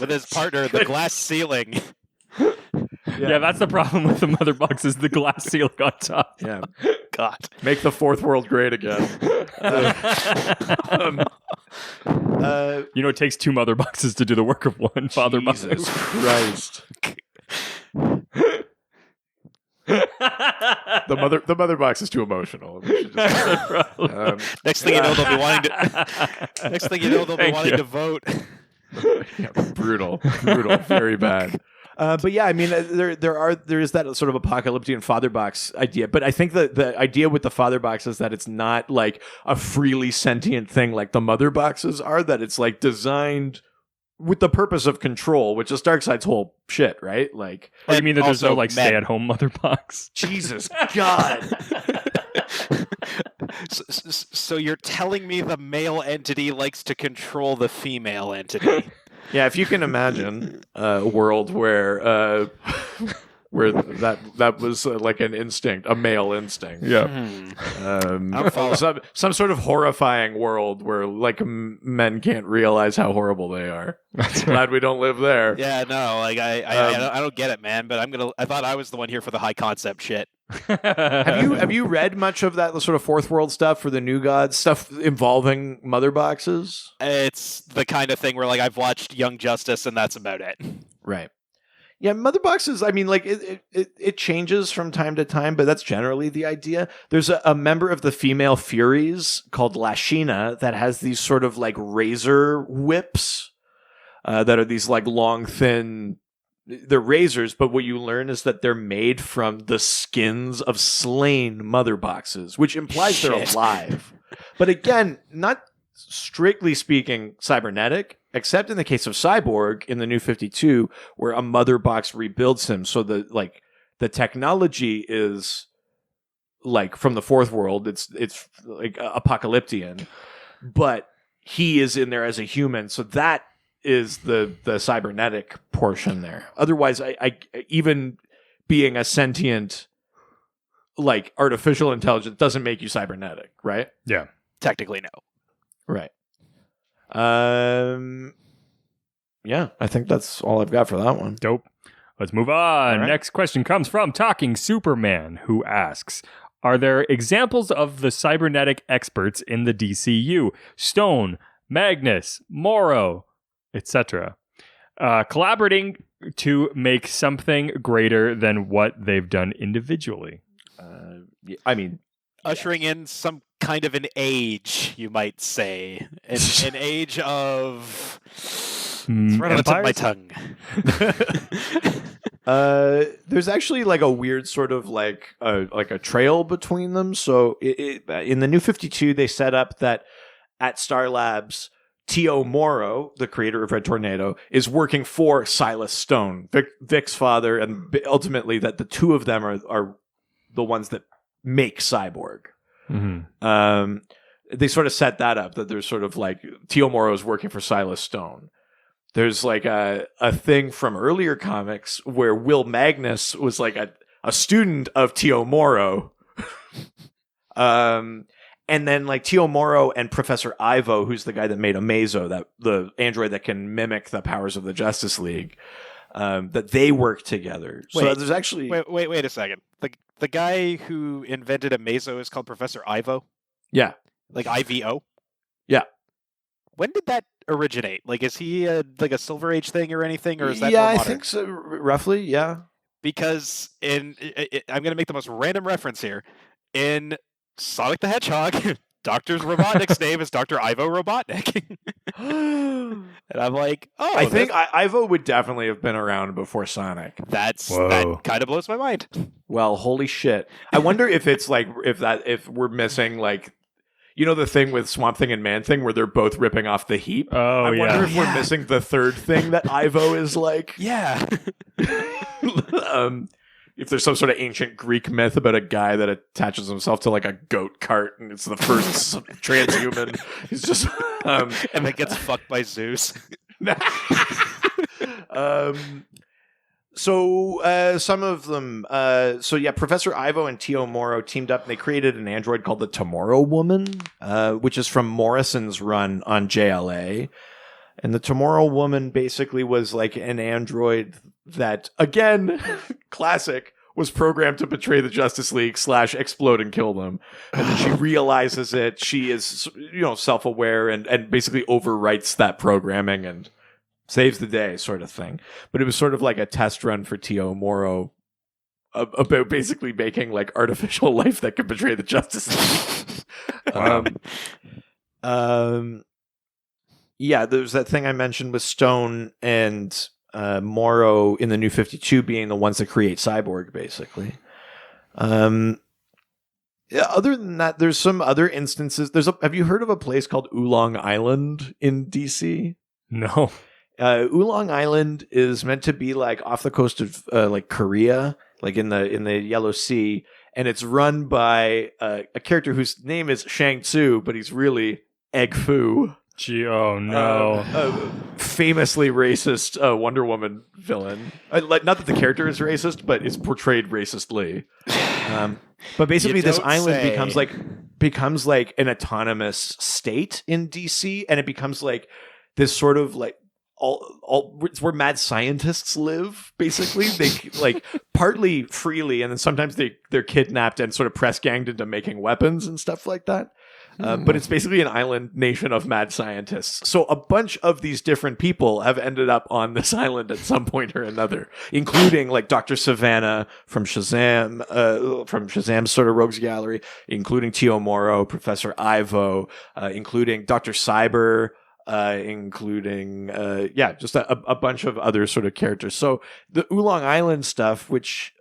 his partner, the glass ceiling. Yeah, that's the problem with the mother box is the glass ceiling on top. Yeah. God. Make the fourth world great again. It takes two mother boxes to do the work of one father box. Jesus Christ. The mother box is too emotional. Next thing you know, they'll be wanting to. Next thing you know, they'll be wanting to vote. Yeah, brutal, very bad. But yeah, I mean, there is that sort of apocalyptic father box idea, but I think that the idea with the father box is that it's not like a freely sentient thing like the mother boxes are. That it's like designed with the purpose of control, which is Darkseid's whole shit, right? Like, you mean that there's no also like men. stay-at-home mother box? Jesus God. So you're telling me the male entity likes to control the female entity? Yeah, if you can imagine a world where that was like an instinct, a male instinct. Yeah. I'm following. Some sort of horrifying world where like men can't realize how horrible they are. Glad we don't live there. Yeah, no, like I don't get it, man. But I thought I was the one here for the high concept shit. Have you read much of that sort of fourth world stuff for the New Gods stuff involving mother boxes? It's the kind of thing where like I've watched Young Justice and that's about it. Right. Yeah, mother boxes, I mean, like, it changes from time to time, but that's generally the idea. There's a member of the female Furies called Lashina that has these sort of, like, razor whips that are these, like, long, thin... They're razors, but what you learn is that they're made from the skins of slain mother boxes, which implies they're alive. But again, not strictly speaking cybernetic, except in the case of Cyborg in the New 52, where a mother box rebuilds him. So the technology is like from the fourth world, it's like apocalyptian, but he is in there as a human. So that is the cybernetic portion there. Otherwise, I even being a sentient, like artificial intelligence doesn't make you cybernetic, right? Yeah. Technically, no. Right. Yeah, I think that's all I've got for that one. Dope. Let's move on. Right. Next question comes from Talking Superman, who asks, are there examples of the cybernetic experts in the DCU? Stone, Magnus, Morrow, etc. Collaborating to make something greater than what they've done individually. I mean, Ushering in some kind of an age, you might say. An age of... It's right on the tip of my tongue. there's actually like a weird sort of like a trail between them. So in the New 52, they set up that at Star Labs, T.O. Morrow, the creator of Red Tornado, is working for Silas Stone, Vic's father, and ultimately that the two of them are the ones that make Cyborg. Mm-hmm. They sort of set that up, that there's sort of like T.O. Morrow is working for Silas Stone. There's like a thing from earlier comics where Will Magnus was like a student of T.O. Morrow. And then like T.O. Morrow and Professor Ivo, who's the guy that made Amazo, that the android that can mimic the powers of the Justice League, that they work together. So there's actually... Wait a second. The guy who invented Amazo is called Professor Ivo? Yeah. Like IVO? Yeah. When did that originate? Like, is he like a Silver Age thing or anything, or is that Yeah, more I modern? think so, roughly, yeah. Because I'm going to make the most random reference here. In Sonic the Hedgehog, Dr. Robotnik's name is Dr. Ivo Robotnik. And I'm like, oh, I think Ivo would definitely have been around before Sonic. that Whoa. kind of blows my mind. Well, holy shit. I wonder if it's like, if we're missing like, you know, the thing with Swamp Thing and Man Thing where they're both ripping off the heap? Oh, I yeah. wonder if we're missing the third thing that Ivo is like. Yeah. If there's some sort of ancient Greek myth about a guy that attaches himself to like a goat cart and it's the first transhuman. He's just And then gets fucked by Zeus. So some of them, Professor Ivo and T.O. Morrow teamed up and they created an android called the Tomorrow Woman, which is from Morrison's run on JLA. And the Tomorrow Woman basically was like an android that, again, classic, was programmed to betray the Justice League / explode and kill them. And then she realizes it. She is, self-aware and basically overwrites that programming and saves the day, sort of thing. But it was sort of like a test run for T.O. Morrow about basically making like artificial life that could betray the Justice League. Yeah, there's that thing I mentioned with Stone and Morrow in the New 52 being the ones that create Cyborg, basically. Yeah, other than that, there's some other instances. Have you heard of a place called Oolong Island in DC? No. Oolong Island is meant to be like off the coast of like Korea, like in the Yellow Sea, and it's run by a character whose name is Shang Tzu, but he's really Egg Fu. Gee, oh no. Famously racist Wonder Woman villain. Not that the character is racist, but it's portrayed racistly. But basically, this island becomes like an autonomous state in DC, and it becomes like this sort of like it's where mad scientists live. Basically, they like partly freely, and then sometimes they're kidnapped and sort of press ganged into making weapons and stuff like that. But it's basically an island nation of mad scientists. So a bunch of these different people have ended up on this island at some point or another, including like Dr. Savannah from Shazam's sort of rogues gallery, including Tio Morrow, Professor Ivo, including Dr. Cyber, including just a bunch of other sort of characters. So the Oolong Island stuff, which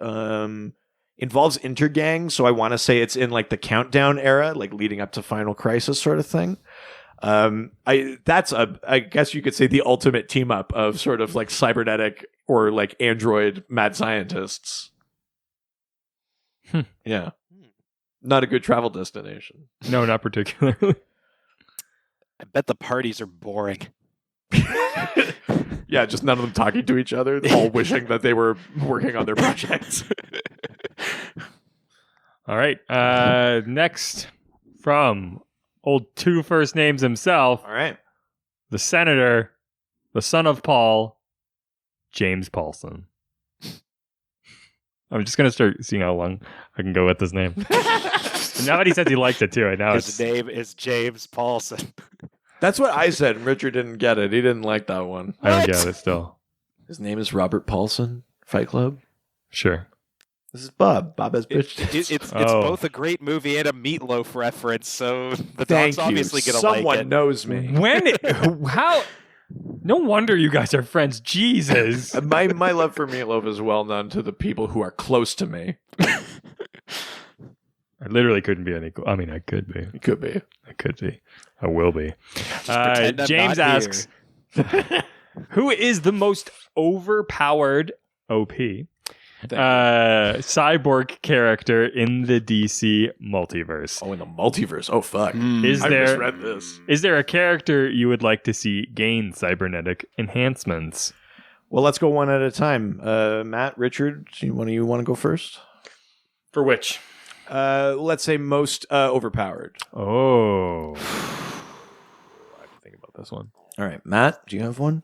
involves intergang, so I want to say it's in like the Countdown era, like leading up to Final Crisis sort of thing. I guess you could say the ultimate team up of sort of like cybernetic or like android mad scientists. Yeah. Not a good travel destination. No, not particularly. I bet the parties are boring. Yeah, just none of them talking to each other, all wishing that they were working on their projects. All right. Next, from old two first names himself, All right. the senator, the son of Paul, James Paulson. I'm just going to start seeing how long I can go with this name. Now that he says he likes it too, I know His name is James Paulson. That's what I said, and Richard didn't get it. He didn't like that one. I don't get it still. His name is Robert Paulson, Fight Club. Sure. This is Bob. Bob has bitch tits. It's both a great movie and a Meatloaf reference, so the dog's obviously going to like it. Someone knows me. How? No wonder you guys are friends. Jesus. My love for Meatloaf is well known to the people who are close to me. I literally couldn't be unequal. I mean, I could be. It could be. I could be. I will be. pretend I'm James not asks, who is the most overpowered OP cyborg character in the DC multiverse? Oh, in the multiverse. Oh, fuck. Is I there misread this. Is there a character you would like to see gain cybernetic enhancements? Well, let's go one at a time. Matt, Richard, you want to go first? For which? Let's say most overpowered. Oh. I have to think about this one. All right, Matt, do you have one?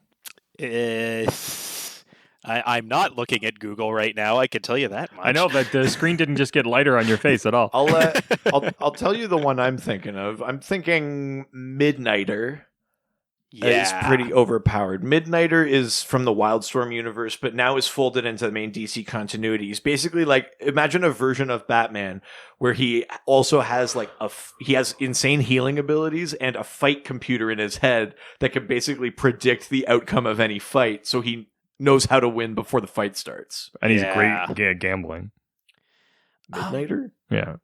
I'm not looking at Google right now. I can tell you that much. I know that the screen didn't just get lighter on your face at all. I'll tell you the one I'm thinking of. I'm thinking Midnighter. Is pretty overpowered. Midnighter is from the Wildstorm universe, but now is folded into the main DC continuity. He's basically like, imagine a version of Batman where he also has like he has insane healing abilities and a fight computer in his head that can basically predict the outcome of any fight, so he knows how to win before the fight starts. And he's great at gambling. Midnighter? Yeah.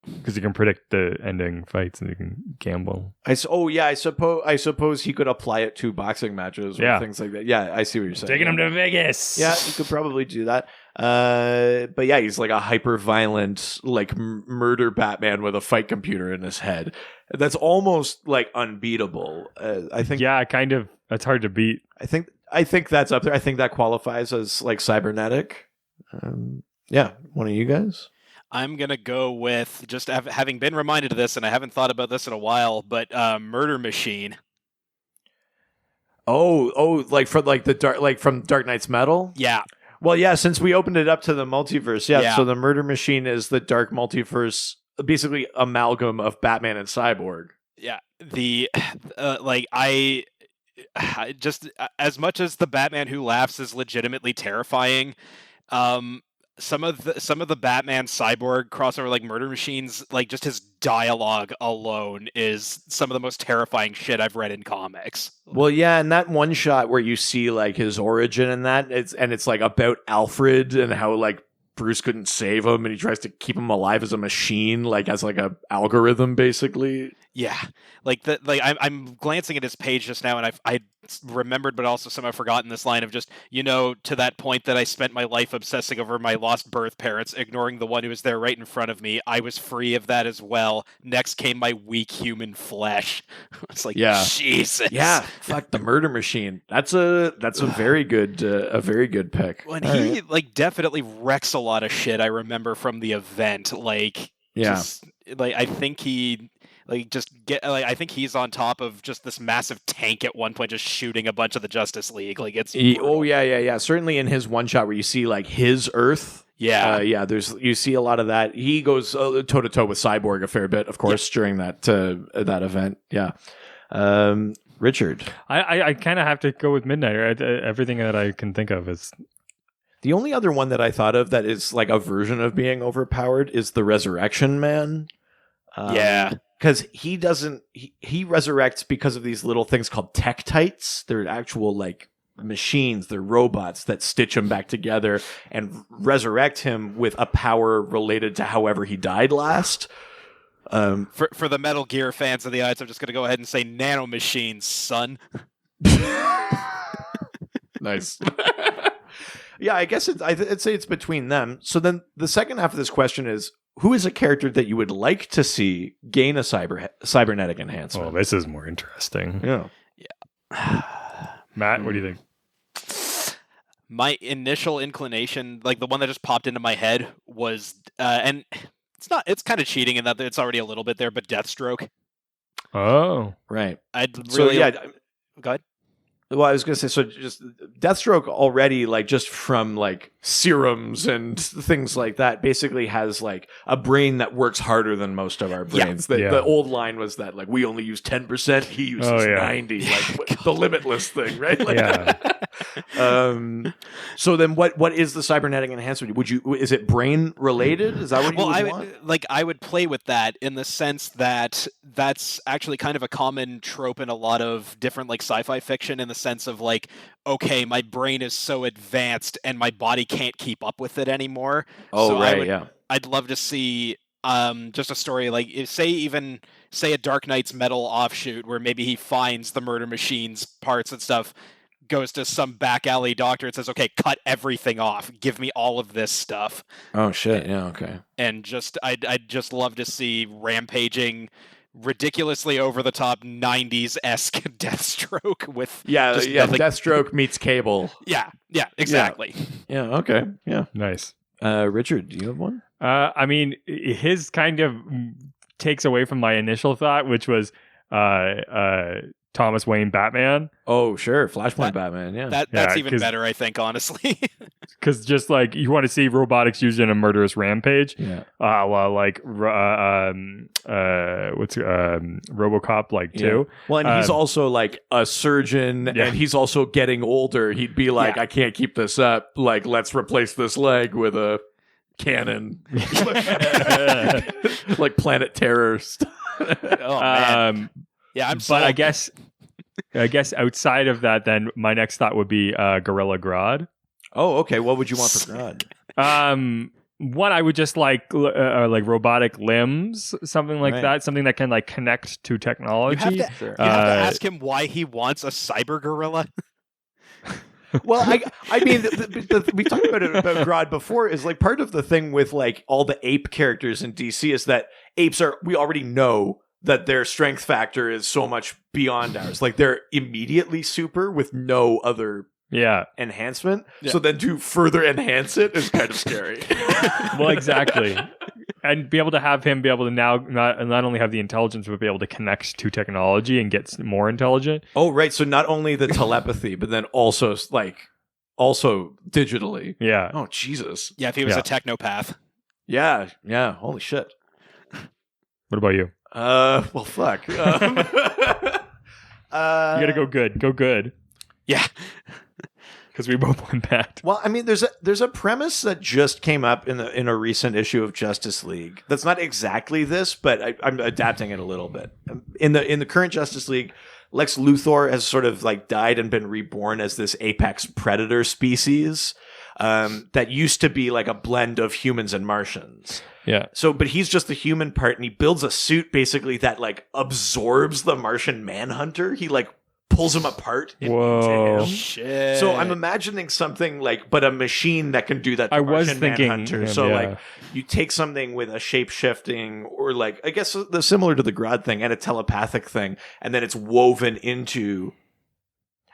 Because you can predict the ending fights and you can gamble. I suppose he could apply it to boxing matches or things like that. Yeah, I see what you're saying. Taking him to Vegas. Yeah, he could probably do that. But yeah, he's like a hyper-violent, like murder Batman with a fight computer in his head. That's almost like unbeatable. I think. Yeah, kind of. That's hard to beat. I think that's up there. I think that qualifies as like cybernetic. Yeah, one of you guys. I'm going to go with, just having been reminded of this, and I haven't thought about this in a while, but Murder Machine. Oh, like from from Dark Knight's Metal? Yeah. Well, yeah, since we opened it up to the multiverse, so the Murder Machine is the dark multiverse, basically amalgam of Batman and Cyborg. Yeah. I just, as much as the Batman Who Laughs is legitimately terrifying, some of the Batman cyborg crossover, like Murder Machines, like just his dialogue alone is some of the most terrifying shit I've read in comics. Well, yeah, and that one shot where you see like his origin and that, it's like about Alfred and how like Bruce couldn't save him and he tries to keep him alive as a machine, like as like a algorithm, basically. Yeah, I'm glancing at his page just now, and I remembered, but also somehow forgotten this line of just, to that point that I spent my life obsessing over my lost birth parents, ignoring the one who was there right in front of me. I was free of that as well. Next came my weak human flesh. It's like, yeah. Jesus. Yeah, fuck the Murder Machine. That's a very good pick. When he like definitely wrecks a lot of shit. I remember from the event, like, yeah, just, like I think he. I think he's on top of just this massive tank at one point, just shooting a bunch of the Justice League. Like it's yeah. Certainly in his one shot where you see like his Earth. Yeah, you see a lot of that. He goes toe to toe with Cyborg a fair bit, of course, during that event. Yeah, Richard. I kind of have to go with Midnight. Everything that I can think of is. The only other one that I thought of that is like a version of being overpowered is the Resurrection Man. Yeah. Because he resurrects because of these little things called tektites. They're actual like machines, they're robots that stitch him back together and resurrect him with a power related to however he died last. For the Metal Gear fans of the odds, I'm just going to go ahead and say nanomachines, son. Nice. Yeah, I guess I'd say it's between them. So then the second half of this question is, who is a character that you would like to see gain a cybernetic enhancement? Oh, this is more interesting. Yeah. Matt, what do you think? My initial inclination, like the one that just popped into my head, was, and it's kind of cheating in that it's already a little bit there, but Deathstroke. Oh, right. Go ahead. Well, I was going to say, so just Deathstroke already, like just from like serums and things like that, basically has like a brain that works harder than most of our brains. Yeah. The old line was that like we only use 10%, he uses 90, like the limitless thing, right? Like, yeah. So then, what is the cybernetic enhancement? Is it brain related? Is that what you want? I would play with that in the sense that that's actually kind of a common trope in a lot of different like sci-fi fiction, in the sense of like, okay, my brain is so advanced and my body can't keep up with it anymore. I'd love to see just a story like, say a Dark Knight's Metal offshoot where maybe he finds the Murder Machine's parts and stuff, goes to some back alley doctor and says, okay, cut everything off, give me all of this stuff. Oh shit, yeah, okay. And just I'd just love to see rampaging, ridiculously over the top 90s-esque Deathstroke with Deathstroke meets Cable. Yeah, exactly. Yeah, okay. Yeah. Nice. Richard, do you have one? I mean, his kind of takes away from my initial thought, which was Thomas Wayne Batman. Oh, sure. Flashpoint Batman, yeah. That's even better, I think, honestly. Because just like you want to see robotics used in a murderous rampage, like RoboCop like 2. Well, and he's also like a surgeon, and he's also getting older. He'd be like, I can't keep this up. Like, let's replace this leg with a cannon, like Planet Terror stuff. Oh man. Yeah, but I guess outside of that, then my next thought would be Gorilla Grodd. Oh, okay. What would you want for Grodd? One, I would just like robotic limbs, something like that, something that can like connect to technology. You have to ask him why he wants a cyber gorilla. Well, I mean, we talked about Grodd before. Is like part of the thing with like all the ape characters in DC is that apes we already know that their strength factor is so much beyond ours. Like they're immediately super with no other enhancement. Yeah. So then to further enhance it is kind of scary. Well, exactly. And be able to have him be able to now not only have the intelligence, but be able to connect to technology and get more intelligent. Oh, right. So not only the telepathy, but then also digitally. Yeah. Oh, Jesus. Yeah, if he was a technopath. Yeah. Yeah. Holy shit. What about you? Well, fuck. You gotta go good. Go good. Yeah. because we both went bad. Well, I mean, there's a premise that just came up in a recent issue of Justice League. That's not exactly this, but I'm adapting it a little bit. In the current Justice League, Lex Luthor has sort of like died and been reborn as this apex predator species that used to be like a blend of humans and Martians. Yeah. So, but he's just the human part, and he builds a suit basically that like absorbs the Martian Manhunter. He like pulls him apart. Whoa. Into him. Shit. So I'm imagining something like, but a machine that can do that. To I was Martian thinking Manhunter. him, So yeah. like, you take something with a shape shifting, or like, I guess the similar to the Grodd thing and a telepathic thing, and then it's woven into.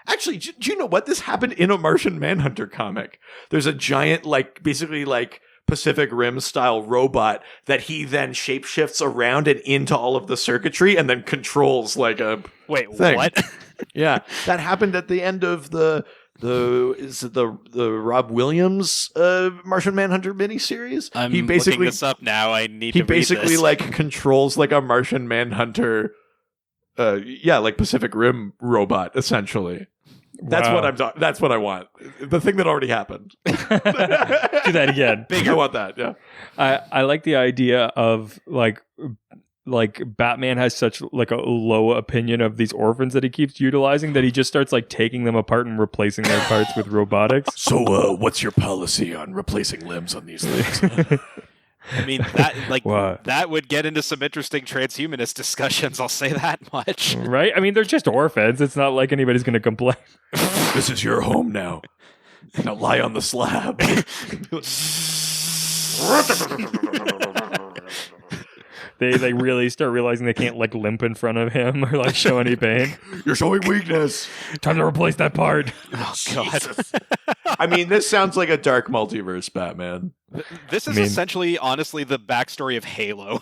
Actually, do you know what? This happened in a Martian Manhunter comic. There's a giant, like, basically like Pacific Rim style robot that he then shapeshifts around and into all of the circuitry and then controls like a Wait, thing. what? Yeah, that happened at the end of the Rob Williams Martian Manhunter miniseries. I'm he basically looking this up now. I need he to read basically this. like controls like a Martian Manhunter. Like Pacific Rim robot essentially. That's Wow. what I'm talking. That's what I want. The thing that already happened. Do that again. I want that. Yeah. I like the idea of like Batman has such like a low opinion of these orphans that he keeps utilizing that he just starts like taking them apart and replacing their parts with robotics. So, what's your policy on replacing limbs on these things? I mean, that like What? that would get into some interesting transhumanist discussions. I'll say that much. Right? I mean, they're just orphans. It's not like anybody's going to complain. This is your home now. Now lie on the slab. They really start realizing they can't like limp in front of him or like show any pain. You're showing weakness. Time to replace that part. Oh God. I mean, this sounds like a dark multiverse Batman. This is essentially, honestly, the backstory of Halo.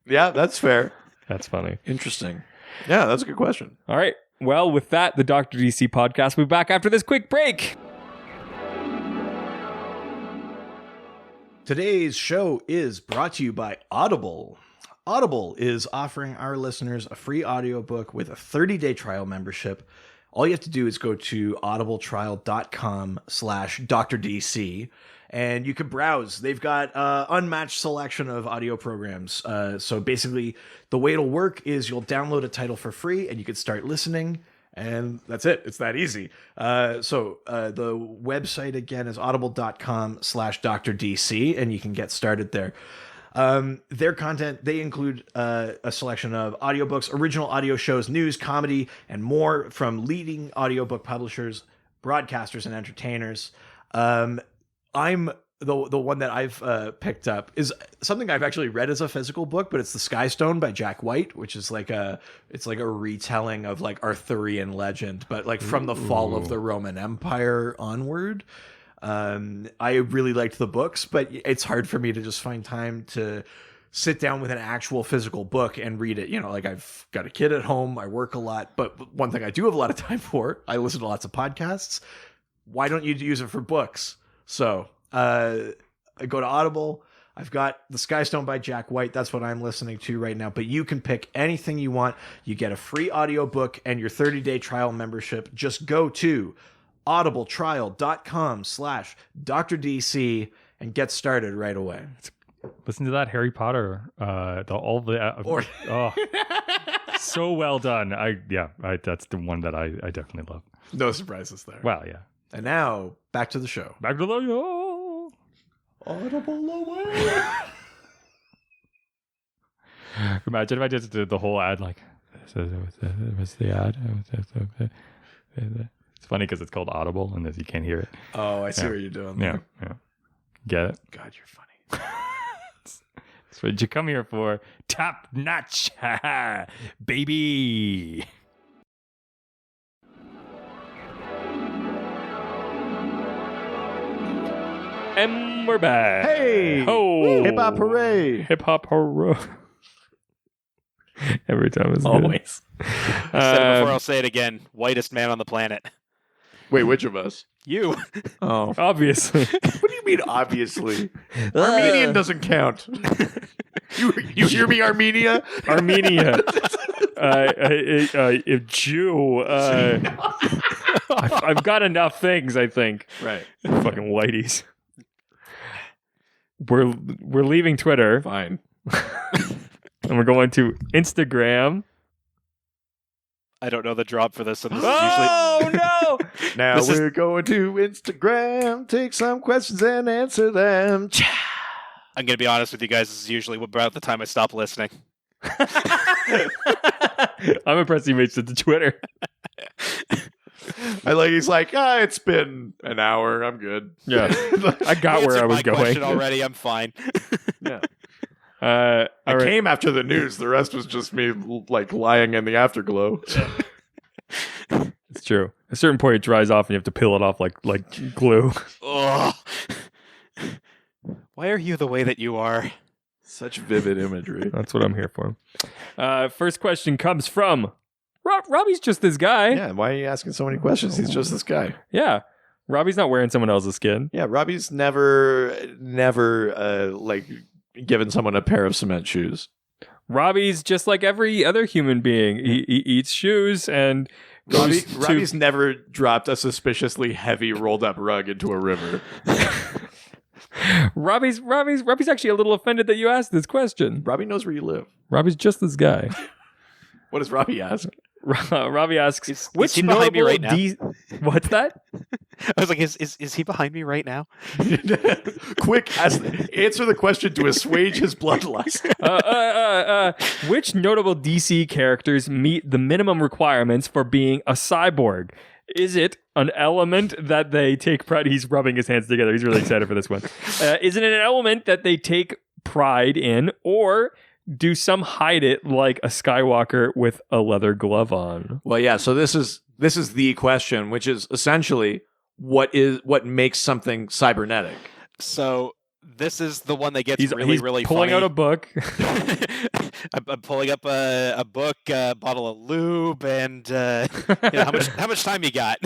Yeah, that's fair. That's funny. Interesting. Yeah, that's a good question. All right. Well, with that, the Dr. DC podcast will be back after this quick break. Today's show is brought to you by Audible. Audible is offering our listeners a free audiobook with a 30-day trial membership. All you have to do is go to audibletrial.com/DrDC and you can browse. They've got unmatched selection of audio programs. So basically, the way it'll work is you'll download a title for free and you can start listening. And that's it. It's that easy. So the website again is audible.com/DrDC, and you can get started there. Their content, they include a selection of audiobooks, original audio shows, news, comedy, and more from leading audiobook publishers, broadcasters, and entertainers. I'm the one that I've picked up is something I've actually read as a physical book, but it's The Sky Stone by Jack White, which is like a retelling of like Arthurian legend, but like from the fall of the Roman Empire onward. I really liked the books, but it's hard for me to just find time to sit down with an actual physical book and read it. You know, like I've got a kid at home, I work a lot, but one thing I do have a lot of time for, I listen to lots of podcasts. Why don't you use it for books? So, I go to Audible. I've got The Sky Stone by Jack White. That's what I'm listening to right now. But you can pick anything you want. You get a free audiobook and your 30-day trial membership. Just go to audibletrial.com/DrDC and get started right away. Listen to that Harry Potter. So well done. That's the one that I definitely love. No surprises there. Well, yeah. And now, back to the show. Back to the show. Audible away. Imagine if I just did the whole ad like, what's the ad? It's funny because it's called Audible and you can't hear it. Oh, I see what you're doing there. Yeah. Get it? God, you're funny. That's what you come here for. Top notch, baby. And we're back. Hey! Oh. Hip hop hooray! Hip hop hooray. Every time it's Always. I said it before, I'll say it again. Whitest man on the planet. Wait, which of us? You. Oh. Obviously. What do you mean, obviously? Armenian doesn't count. You hear me, Armenia? Armenia. Jew. I've got enough things, I think. Right. Fucking whiteys. We're leaving Twitter. Fine. And we're going to Instagram. I don't know the drop for this, so this is Oh no! Now This is- we're going to Instagram, take some questions and answer them. I'm going to be honest with you guys, this is usually about the time I stop listening. I'm impressed he makes it to Twitter. He's like, it's been an hour. I'm good. Yeah. I got where I was my going. question already, I'm fine. Yeah. All I right. came after the news. The rest was just me like lying in the afterglow. It's true. At a certain point, it dries off, and you have to peel it off like glue. Ugh. Why are you the way that you are? Such vivid imagery. That's what I'm here for. First question comes from Robbie's just this guy. Yeah, why are you asking so many questions? He's just this guy. Yeah. Robbie's not wearing someone else's skin. Yeah, Robbie's never given someone a pair of cement shoes. Robbie's just like every other human being. He eats shoes and goes to... Robbie's never dropped a suspiciously heavy rolled up rug into a river. Robbie's actually a little offended that you asked this question. Robbie knows where you live. Robbie's just this guy. What does Robbie ask? Robbie asks, Is which he behind me notable right now? What's that? I was like, is he behind me right now? Quick, answer the question to assuage his bloodlust. Which notable DC characters meet the minimum requirements for being a cyborg? Is it an element that they take pride? He's rubbing his hands together. He's really excited for this one. Is it an element that they take pride in, or do some hide it like a Skywalker with a leather glove on? Well, yeah. So this is the question, which is essentially what makes something cybernetic. So this is the one that gets He's really pulling funny. out a book. I'm pulling up a book, a bottle of lube, and how much time you got?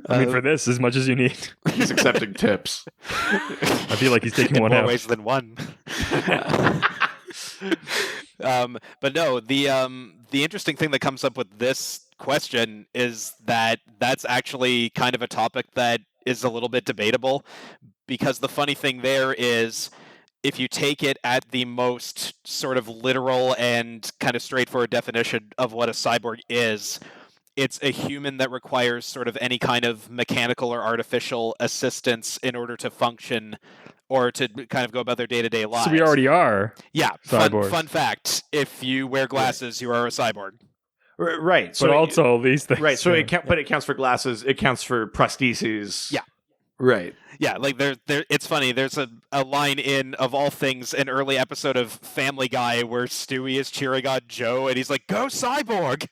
I mean, for this, as much as you need. He's accepting tips. I feel like he's taking in one more out. ways than one. But no, the interesting thing that comes up with this question is that that's actually kind of a topic that is a little bit debatable, because the funny thing there is, if you take it at the most sort of literal and kind of straightforward definition of what a cyborg is, it's a human that requires sort of any kind of mechanical or artificial assistance in order to function or to kind of go about their day-to-day lives. So we already are. Yeah, cyborgs. fun fact. If you wear glasses, you are a cyborg. Right. But also these things. Right. So it counts for glasses. It counts for prostheses. Yeah. Right. Yeah, like there. It's funny. There's a line in, of all things, an early episode of Family Guy where Stewie is cheering on Joe, and he's like, "Go cyborg!"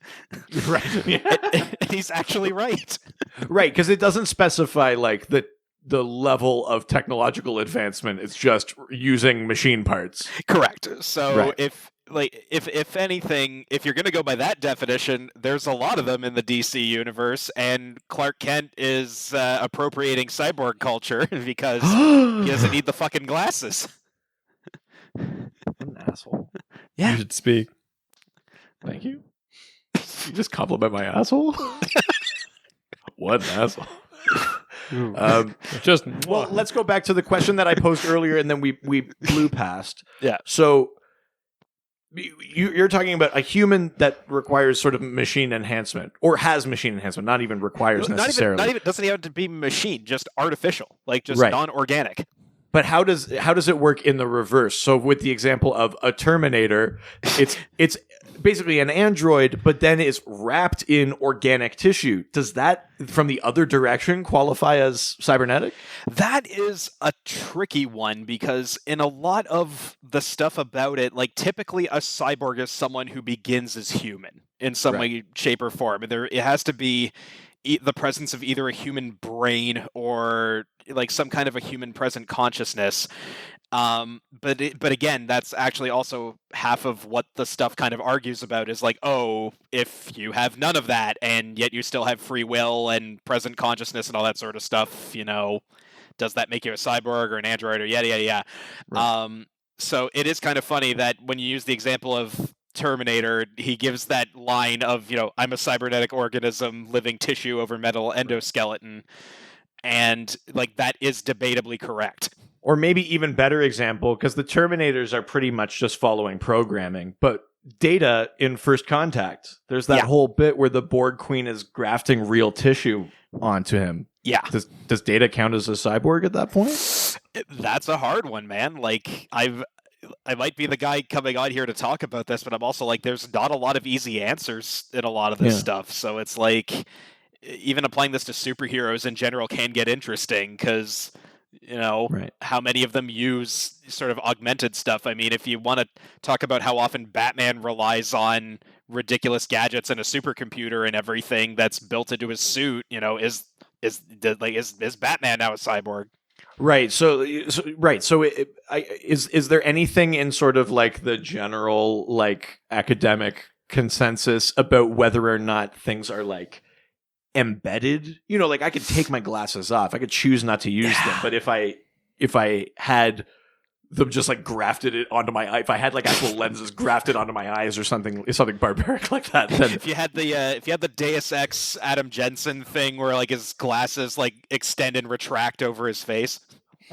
Right. Yeah. And he's actually right. Right, because it doesn't specify like the level of technological advancement. It's just using machine parts. Correct. So Right. if anything, if you're going to go by that definition, there's a lot of them in the DC universe, and Clark Kent is appropriating cyborg culture because he doesn't need the fucking glasses. What an asshole. Yeah. You should speak. Thank you. You just compliment my asshole? What an asshole. Just Well, let's go back to the question that I posed earlier, and then we blew past. Yeah. So you're talking about a human that requires sort of machine enhancement, or has machine enhancement, not even requires necessarily. Not even doesn't even have to be machine, just artificial, like just Right. non-organic. But how does it work in the reverse? So with the example of a Terminator, it's basically an android, but then it's wrapped in organic tissue. Does that, from the other direction, qualify as cybernetic? That is a tricky one, because in a lot of the stuff about it, like typically a cyborg is someone who begins as human in some way, shape, or form. It has to be the presence of either a human brain or like some kind of a human present consciousness. But again, that's actually also half of what the stuff kind of argues about, is like, oh, if you have none of that and yet you still have free will and present consciousness and all that sort of stuff, does that make you a cyborg or an android or yada yada yada? Right. So it is kind of funny that when you use the example of Terminator, he gives that line of, I'm a cybernetic organism, living tissue over metal endoskeleton, and like that is debatably correct. Or maybe even better example, because the Terminators are pretty much just following programming, but Data in First Contact, there's that whole bit where the Borg Queen is grafting real tissue onto him. Yeah. Does Data count as a cyborg at that point? That's a hard one, man. Like, I might be the guy coming on here to talk about this, but I'm also like, there's not a lot of easy answers in a lot of this stuff. So it's like, even applying this to superheroes in general can get interesting because, how many of them use sort of augmented stuff. I mean, if you want to talk about how often Batman relies on ridiculous gadgets and a supercomputer and everything that's built into his suit, is Batman now a cyborg? Right. So is there anything in sort of like the general like academic consensus about whether or not things are like embedded? Like I could take my glasses off, I could choose not to use them, but if I had them just like grafted it onto my eye, if I had like actual lenses grafted onto my eyes or something barbaric like that, then if you had the Deus Ex Adam Jensen thing where like his glasses like extend and retract over his face.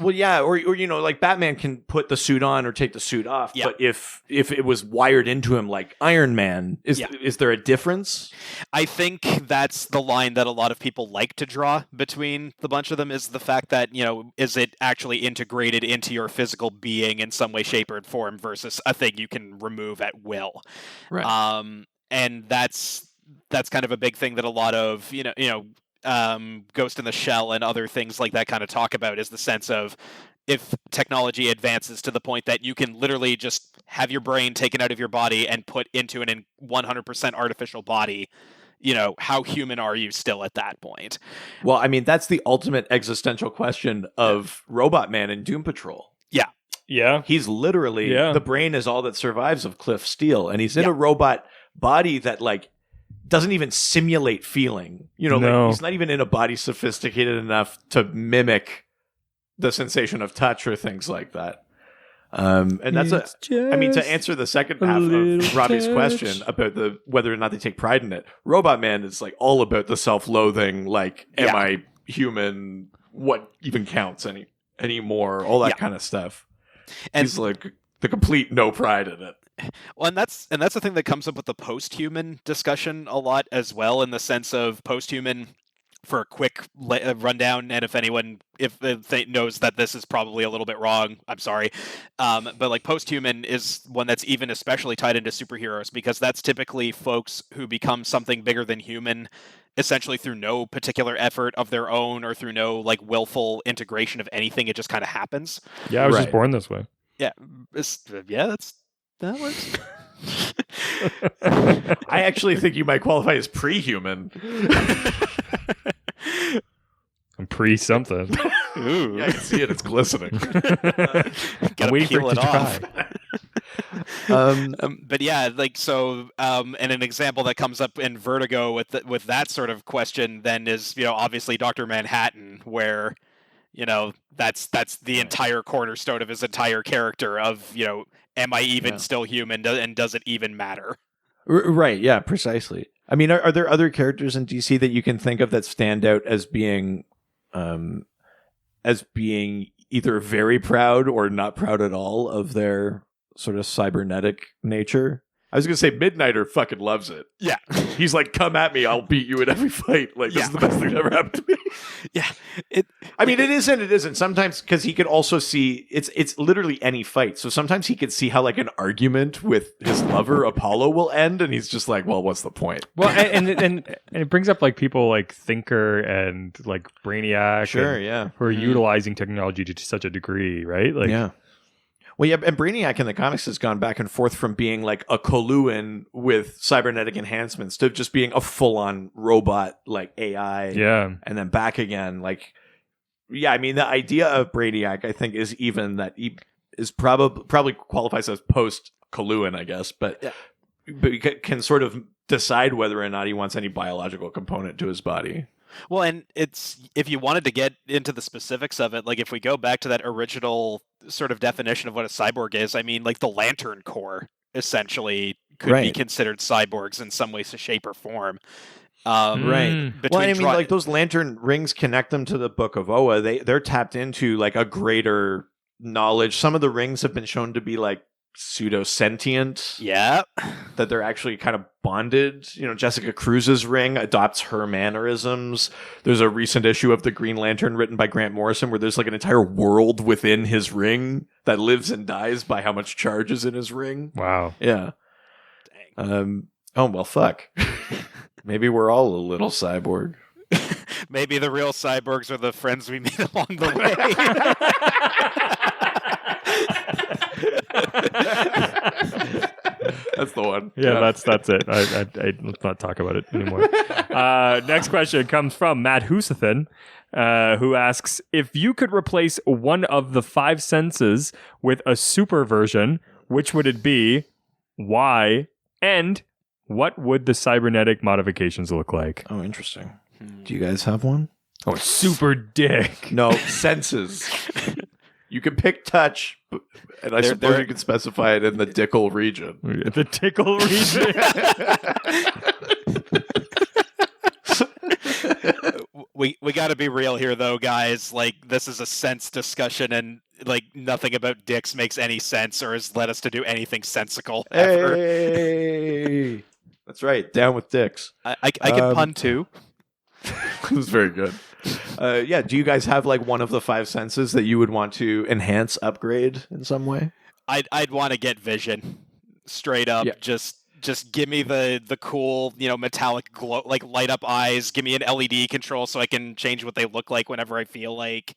Well, yeah, or like Batman can put the suit on or take the suit off, but if it was wired into him like Iron Man, is there a difference? I think that's the line that a lot of people like to draw between the bunch of them, is the fact that, is it actually integrated into your physical being in some way, shape, or form versus a thing you can remove at will. Right. And that's kind of a big thing that a lot of, Ghost in the Shell and other things like that kind of talk about, is the sense of if technology advances to the point that you can literally just have your brain taken out of your body and put into an 100% artificial body, how human are you still at that point? Well, I mean, that's the ultimate existential question of Robot Man in Doom Patrol. Yeah. He's literally, the brain is all that survives of Cliff Steele, and he's in a robot body that like doesn't even simulate feeling. Like he's not even in a body sophisticated enough to mimic the sensation of touch or things like that. And that's to answer the second half of Robbie's question about whether or not they take pride in it. Robot Man is like all about the self-loathing, like, am I human? What even counts anymore? All that kind of stuff. And he's like the complete no pride in it. Well, and that's the thing that comes up with the post-human discussion a lot as well, in the sense of post-human, for a quick rundown, and if anyone knows that this is probably a little bit wrong, I'm sorry, but like post-human is one that's even especially tied into superheroes, because that's typically folks who become something bigger than human, essentially through no particular effort of their own or through no like willful integration of anything. It just kind of happens. Yeah, I was just born this way. Yeah, that works. I actually think you might qualify as pre-human. I'm pre-something. Ooh. Yeah, I can see it. It's glistening. I'm waiting for it to off. dry. But yeah, like so, and an example that comes up in Vertigo with that sort of question then is, obviously Dr. Manhattan, where, that's the entire cornerstone of his entire character of, am I even still human, and does it even matter? Right, yeah, precisely. I mean, are there other characters in DC that you can think of that stand out as being either very proud or not proud at all of their sort of cybernetic nature? I was going to say Midnighter fucking loves it. Yeah. He's like, come at me, I'll beat you in every fight. Like, this is the best thing that ever happened to me. Yeah. I mean, it is and it isn't. Sometimes, because he could also see, it's literally any fight. So sometimes he could see how like an argument with his lover, Apollo, will end. And he's just like, well, what's the point? Well, and it brings up like people like Thinker and like Brainiac. Sure, yeah. Who are utilizing technology to such a degree, right? Like, yeah. Well, yeah, and Brainiac in the comics has gone back and forth from being like a Coluan with cybernetic enhancements to just being a full-on robot, like AI. Yeah. And then back again. Like, yeah, I mean, the idea of Brainiac, I think, is even that he is probably qualifies as post-Coluan, I guess, but he can sort of decide whether or not he wants any biological component to his body. Well, and it's, if you wanted to get into the specifics of it, like if we go back to that original sort of definition of what a cyborg is, I mean, like the Lantern Corps essentially could be Right. considered cyborgs in some way, shape, or form. Right. Well, I mean, like those lantern rings connect them to the Book of Oa. They're tapped into like a greater knowledge. Some of the rings have been shown to be like pseudo sentient. Yeah. That they're actually kind of bonded. You know, Jessica Cruz's ring adopts her mannerisms. There's a recent issue of the Green Lantern written by Grant Morrison where there's like an entire world within his ring that lives and dies by how much charge is in his ring. Wow. Yeah. Dang. Oh, well, fuck. Maybe we're all a little cyborg. Maybe the real cyborgs are the friends we made along the way. That's the one. Yeah, that's it. Let's not talk about it anymore. Next question comes from Matt Husathan, who asks, if you could replace one of the 5 senses with a super version, which would it be? Why? And what would the cybernetic modifications look like? Oh, interesting. Do you guys have one? Oh, super dick. No, senses. You can pick touch, and I suppose you can specify it in the dickle region. The tickle region. We got to be real here, though, guys. Like, this is a sense discussion, and like nothing about dicks makes any sense or has led us to do anything sensical ever. Hey, that's right. Down with dicks. I can pun too. It was very good. Yeah. Do you guys have like one of the 5 senses that you would want to enhance, upgrade in some way? I'd want to get vision, straight up. Yeah. Just give me the cool, metallic glow, like light up eyes. Give me an LED control so I can change what they look like whenever I feel like.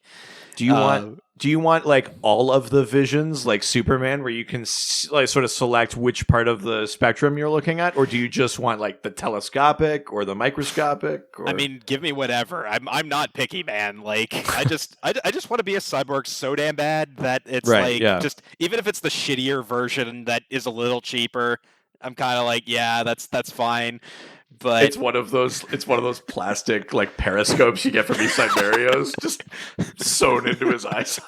Do you want like all of the visions, like Superman, where you can like sort of select which part of the spectrum you're looking at, or do you just want like the telescopic or the microscopic? Or... I mean, give me whatever. I'm not picky, man. Like I just want to be a cyborg so damn bad that it's just even if it's the shittier version that is a little cheaper, I'm kind of like, yeah, that's fine. But it's one of those plastic like periscopes you get from East Side Mario's, just sewn into his eyes.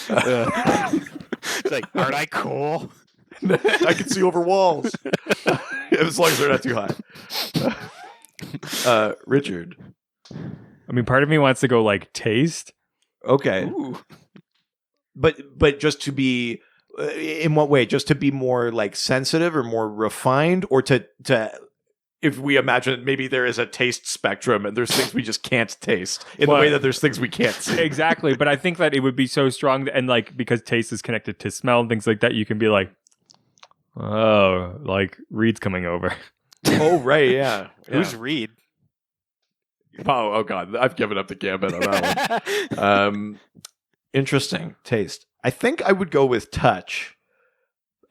It's like, aren't I cool? I can see over walls as long as they're not too high. Richard, I mean, part of me wants to go like taste. Okay. Ooh. But just to be in what way? Just to be more like sensitive or more refined, or to if we imagine maybe there is a taste spectrum and there's things we just can't taste in the way that there's things we can't see. Exactly. But I think that it would be so strong and like because taste is connected to smell and things like that, you can be like, oh, like Reed's coming over. Oh, right. Yeah. Who's Reed? Oh God. I've given up the gambit on that one. Interesting taste. I think I would go with touch.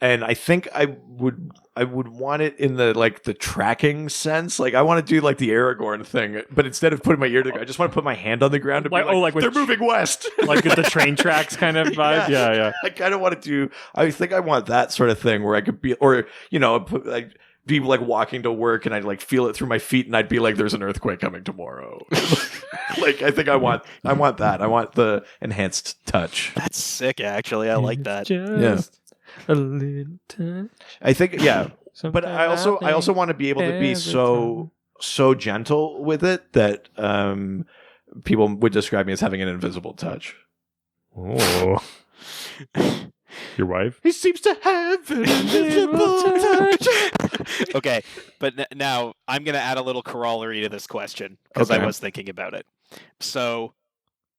And I think I would want it in the tracking sense. Like I want to do like the Aragorn thing, but instead of putting my ear to the ground, I just want to put my hand on the ground and be like they're moving west. Like with the train tracks kind of vibe. Yeah. I kind of want to do. I think I want that sort of thing where I could be, or like be like walking to work and I'd like feel it through my feet and I'd be like, "There's an earthquake coming tomorrow." Like I think I want that. I want the enhanced touch. That's sick. Actually, I like that. Just a little touch. I think but I also want to be able to be so gentle with it that people would describe me as having an invisible touch. Oh. Your wife? He seems to have an invisible touch. Okay, but now I'm going to add a little corollary to this question because I was thinking about it. So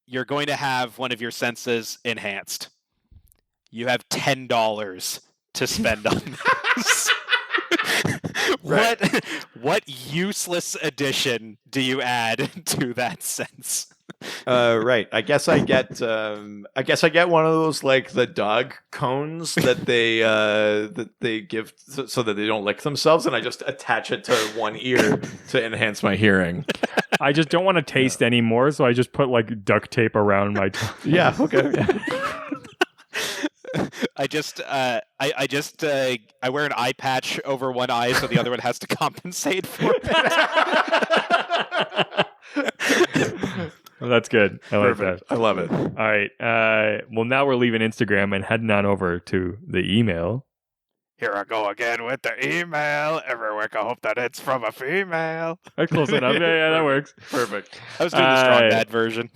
you're going to have one of your senses enhanced. You have $10 to spend on this. Right. What useless addition do you add to that sense? Right. I guess I get one of those like the dog cones that they give so that they don't lick themselves, and I just attach it to one ear to enhance my hearing. I just don't want to taste anymore, so I just put like duct tape around my tongue. Yeah. Okay. I wear an eye patch over one eye so the other one has to compensate for it. Well, that's good. I like that. I love it. All right. Well, now we're leaving Instagram and heading on over to the email. Here I go again with the email. Every week I hope that it's from a female. That's close enough. Yeah, that works. Perfect. I was doing the strong bad version.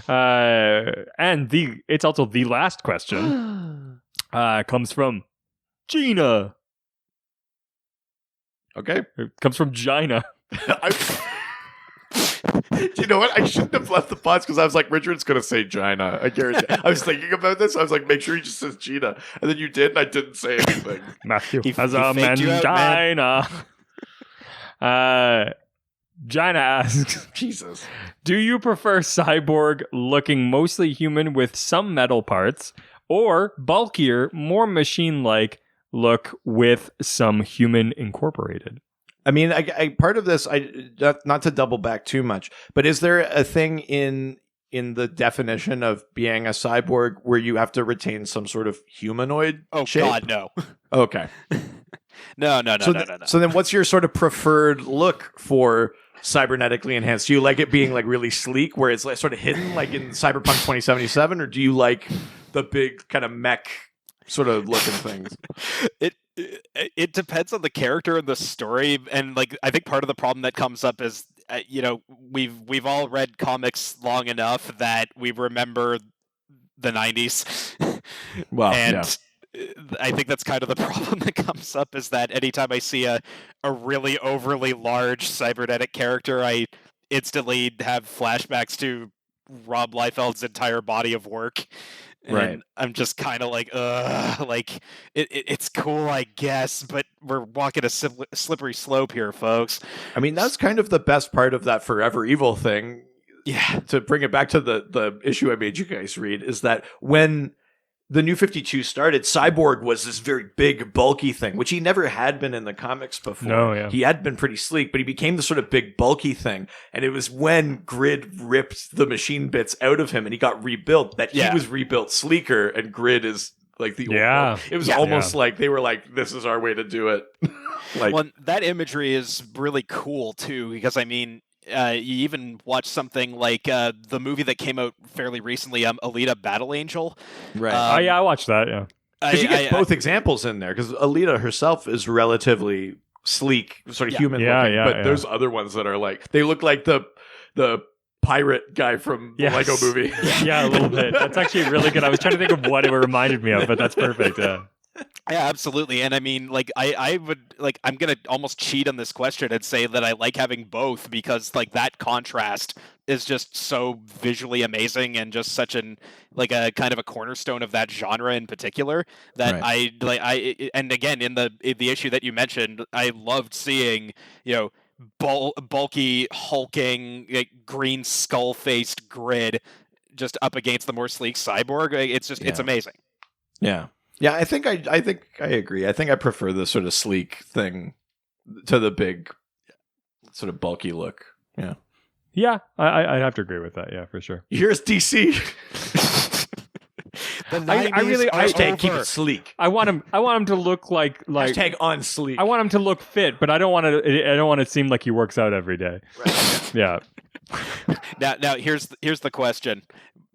And it's also the last question. Comes from Gina. Okay. It comes from Gina. You know what? I shouldn't have left the pause because I was like, Richard's going to say Gina. I guarantee. I was thinking about this. I was like, make sure he just says Gina. And then you did, and I didn't say anything. Matthew He has a faked you out, mangina. Gina asks, Jesus. do you prefer cyborg looking mostly human with some metal parts, or bulkier, more machine-like look with some human incorporated? I mean, I part of this, not to double back too much, but is there a thing in the definition of being a cyborg where you have to retain some sort of humanoid shape? God, no. Okay. No. So then what's your sort of preferred look for cybernetically enhanced? Do you like it being like really sleek where it's like sort of hidden like in Cyberpunk 2077, or do you like the big kind of mech sort of looking things? It depends on the character and the story, and like I think part of the problem that comes up is we've all read comics long enough that we remember the 90s. Well, and I think that's kind of the problem that comes up, is that anytime I see a really overly large cybernetic character, I instantly have flashbacks to Rob Liefeld's entire body of work. And right. I'm just kind of like, like it's cool, I guess, but we're walking a slippery slope here, folks. I mean, that's kind of the best part of that Forever Evil thing. Yeah. To bring it back to the issue I made you guys read, is that when the New 52 started, Cyborg was this very big, bulky thing, which he never had been in the comics before. No, yeah. He had been pretty sleek, but he became the sort of big, bulky thing. And it was when Grid ripped the machine bits out of him and he got rebuilt that he was rebuilt sleeker, and Grid is like the old one. It was almost like they were like, this is our way to do it. Like, well, that imagery is really cool, too, because, I mean, you even watch something like the movie that came out fairly recently, Alita Battle Angel. right. I watched that, yeah. Because you get both examples in there, because Alita herself is relatively sleek, sort of human looking, but there's other ones that are like, they look like the pirate guy from the Lego movie. Yeah, a little bit. That's actually really good. I was trying to think of what it reminded me of, but that's perfect, yeah. Yeah, absolutely. And I mean, like, I would, like, I'm going to almost cheat on this question and say that I like having both, because, like, that contrast is just so visually amazing and just such a kind of a cornerstone of that genre in particular that and again, in the issue that you mentioned, I loved seeing, bulky, hulking, like, green skull-faced Grid just up against the more sleek Cyborg. It's just, it's amazing. Yeah. Yeah, I think I agree. I think I prefer the sort of sleek thing to the big, sort of bulky look. Yeah. Yeah, I'd have to agree with that. Yeah, for sure. Here's DC. I really hashtag keep it sleek. I want him to look like hashtag on sleek. I want him to look fit, but I don't want to seem like he works out every day. Right. Yeah. Now here's the question.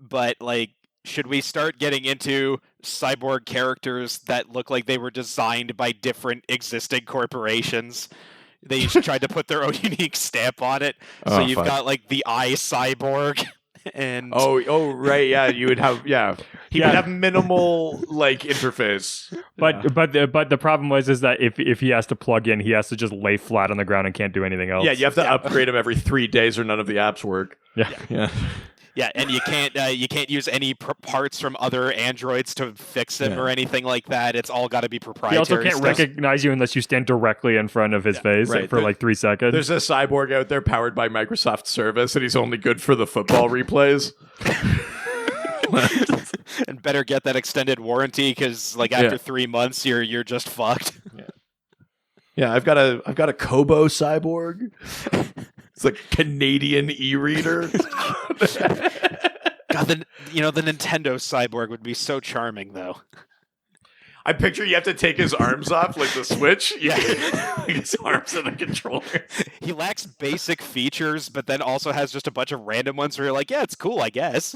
But like, should we start getting into cyborg characters that look like they were designed by different existing corporations? They each tried to put their own unique stamp on it. So you've got like the eye cyborg and right, yeah, you would have he would have minimal like interface. But the problem is that if he has to plug in, he has to just lay flat on the ground and can't do anything else. Yeah, you have to upgrade him every 3 days or none of the apps work. Yeah. Yeah, and you can't use any parts from other androids to fix him or anything like that. It's all got to be proprietary. He also can't recognize you unless you stand directly in front of his face for like 3 seconds. There's a cyborg out there powered by Microsoft Service, and he's only good for the football replays. And better get that extended warranty, because like after 3 months, you're just fucked. Yeah, I've got a Kobo cyborg. It's like Canadian e-reader. God, the Nintendo cyborg would be so charming, though. I picture you have to take his arms off, like the Switch. Yeah, his arms and the controller. He lacks basic features, but then also has just a bunch of random ones where you're like, yeah, it's cool, I guess.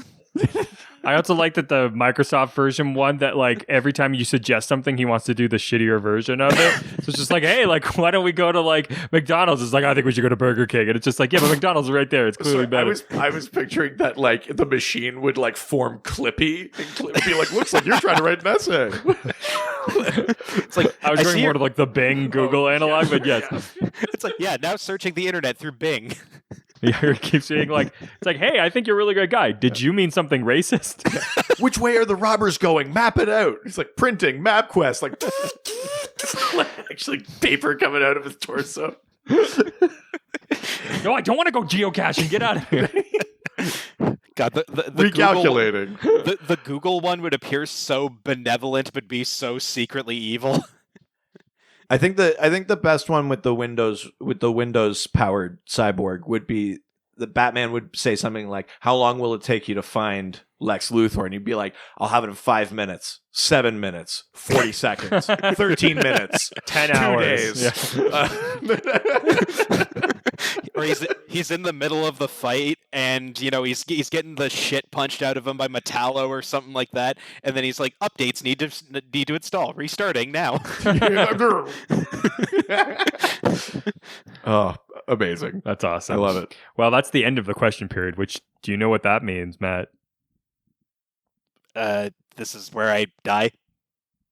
I also like that the Microsoft version one that like every time you suggest something, he wants to do the shittier version of it. So it's just like, hey, like why don't we go to like McDonald's? It's like I think we should go to Burger King, and it's just like, yeah, but McDonald's is right there. It's clearly better. I was picturing that like the machine would like form Clippy and be like, looks like you're trying to write an essay. It's like I was going more to like the Bing Google analog, but yes. It's like, yeah, now searching the internet through Bing. Yeah, it keeps being like, it's like, hey, I think you're a really good guy. Did you mean something racist? Which way are the robbers going? Map it out. He's like printing MapQuest, like actually paper coming out of his torso. No, I don't want to go geocaching. Get out of here. God, the Recalculating. Google, the Google one would appear so benevolent, but be so secretly evil. I think the best one with the Windows powered cyborg would be the Batman would say something like, "How long will it take you to find Lex Luthor?" And he'd be like, "I'll have it in 5 minutes, 7 minutes, 40 seconds, 13 minutes, 10 2 hours. days." Yeah. Or he's in the middle of the fight, and he's getting the shit punched out of him by Metallo or something like that, and then he's like, "Updates need to install, restarting now." Oh, amazing! That's awesome. I love it. Well, that's the end of the question period. Which do you know what that means, Matt? This is where I die.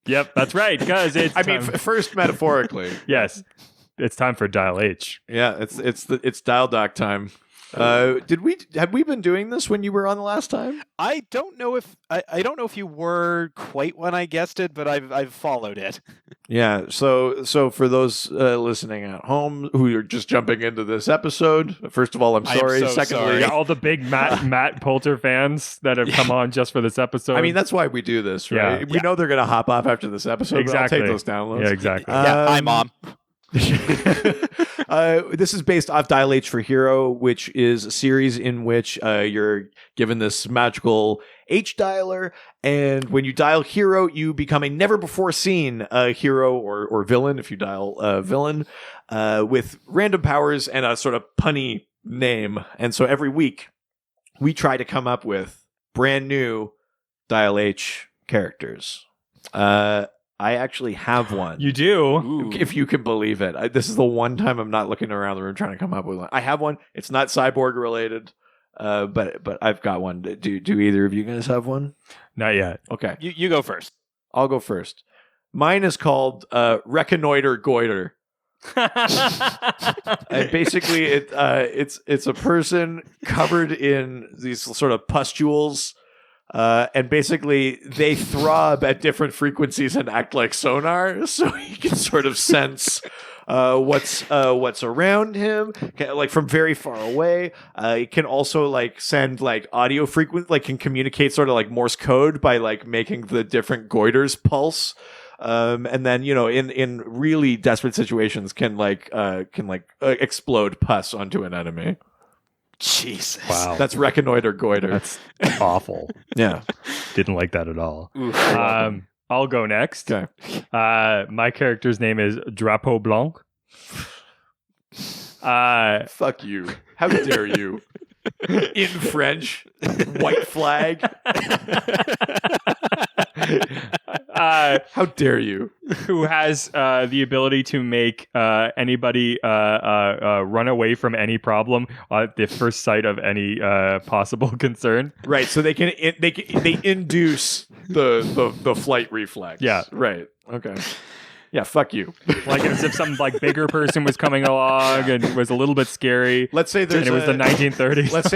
Yep, that's right. Because it's. First metaphorically. Yes, it's time for Dial H. Yeah, it's dial doc time. Had we been doing this when you were on the last time? I don't know if I don't know if you were quite when I guessed it, but I've followed it. Yeah. So for those listening at home who are just jumping into this episode, first of all, I'm sorry. so Secondly, sorry. Yeah, all the big Matt Poulter fans that have come on just for this episode. I mean, that's why we do this, right? Yeah. We know they're going to hop off after this episode. Exactly. But I'll take those downloads. Yeah, exactly. Yeah, hi mom. This is based off Dial H for Hero, which is a series in which you're given this magical H dialer, and when you dial hero, you become a never before seen hero or villain if you dial villain with random powers and a sort of punny name. And so every week we try to come up with brand new Dial H characters. I actually have one. You do? Ooh. If you can believe it. This is the one time I'm not looking around the room trying to come up with one. I have one. It's not cyborg related, but I've got one. Do either of you guys have one? Not yet. Okay. You go first. I'll go first. Mine is called Reconnoiter Goiter. And basically it's a person covered in these sort of pustules. And basically they throb at different frequencies and act like sonar, so he can sort of sense what's around him, like from very far away. He can also like send like audio frequency, like can communicate sort of like Morse code by like making the different goiters pulse. And then in really desperate situations can explode pus onto an enemy. Jesus. Wow. That's Reconnoiter Goiter. That's awful. Yeah. Didn't like that at all. Oof. I'll go next. Okay. My character's name is Drapeau Blanc. Fuck you. How dare you? In French, white flag. How dare you? Who has the ability to make anybody run away from any problem at the first sight of any possible concern. Right, so they induce the flight reflex. Yeah. Right. Okay. Yeah, fuck you. Like as if some like bigger person was coming along and was a little bit scary. Let's say there's and it was the 1930s. Let's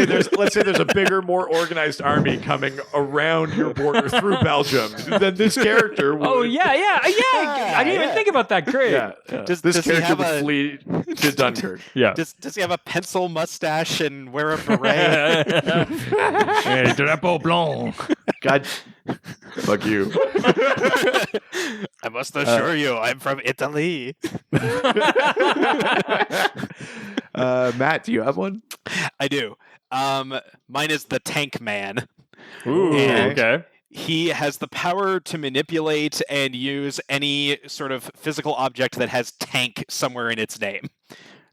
say there's a bigger, more organized army coming around your border through Belgium than this character would. Oh yeah. I didn't even think about that. Great. Yeah. Does This he character have would a- flee to Dunkirk. Yeah. Does he have a pencil mustache and wear a beret? Hey, Drapeau Blanc. God, fuck you. I must assure you, I'm from Italy. Matt, do you have one? I do. Mine is the Tank Man. Ooh, And- okay. He has the power to manipulate and use any sort of physical object that has tank somewhere in its name.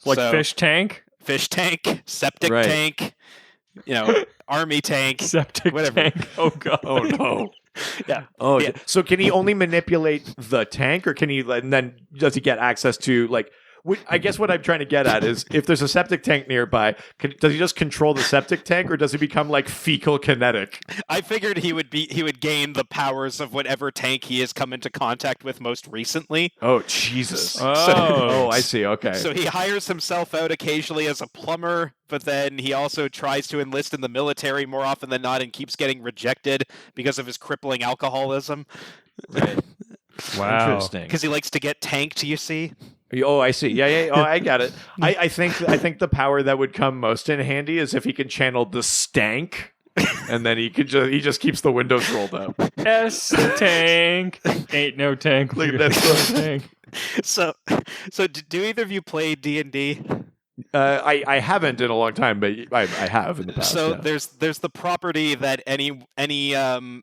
Like So, fish tank. fish tank, septic Right. tank. army tank, Septic whatever. tank. Oh god. Oh no. Yeah. Oh, Yeah. so can he only manipulate the tank, or can he? And then does he get access to like? I guess what I'm trying to get at is if there's a septic tank nearby, does he just control the septic tank, or does he become like fecal kinetic? I figured he would gain the powers of whatever tank he has come into contact with most recently. Oh Jesus! Oh. I see. Okay. So he hires himself out occasionally as a plumber, but then he also tries to enlist in the military more often than not and keeps getting rejected because of his crippling alcoholism. Right. Wow. Interesting. Because he likes to get tanked, you see? Oh, I see. Yeah. Oh, I got it. I think the power that would come most in handy is if he can channel the stank, and then he just keeps the windows rolled up. S tank. Ain't no tank. Look at like that. a tank. So do either of you play D&D? I haven't in a long time, but I have in the past. So yeah. there's the property that any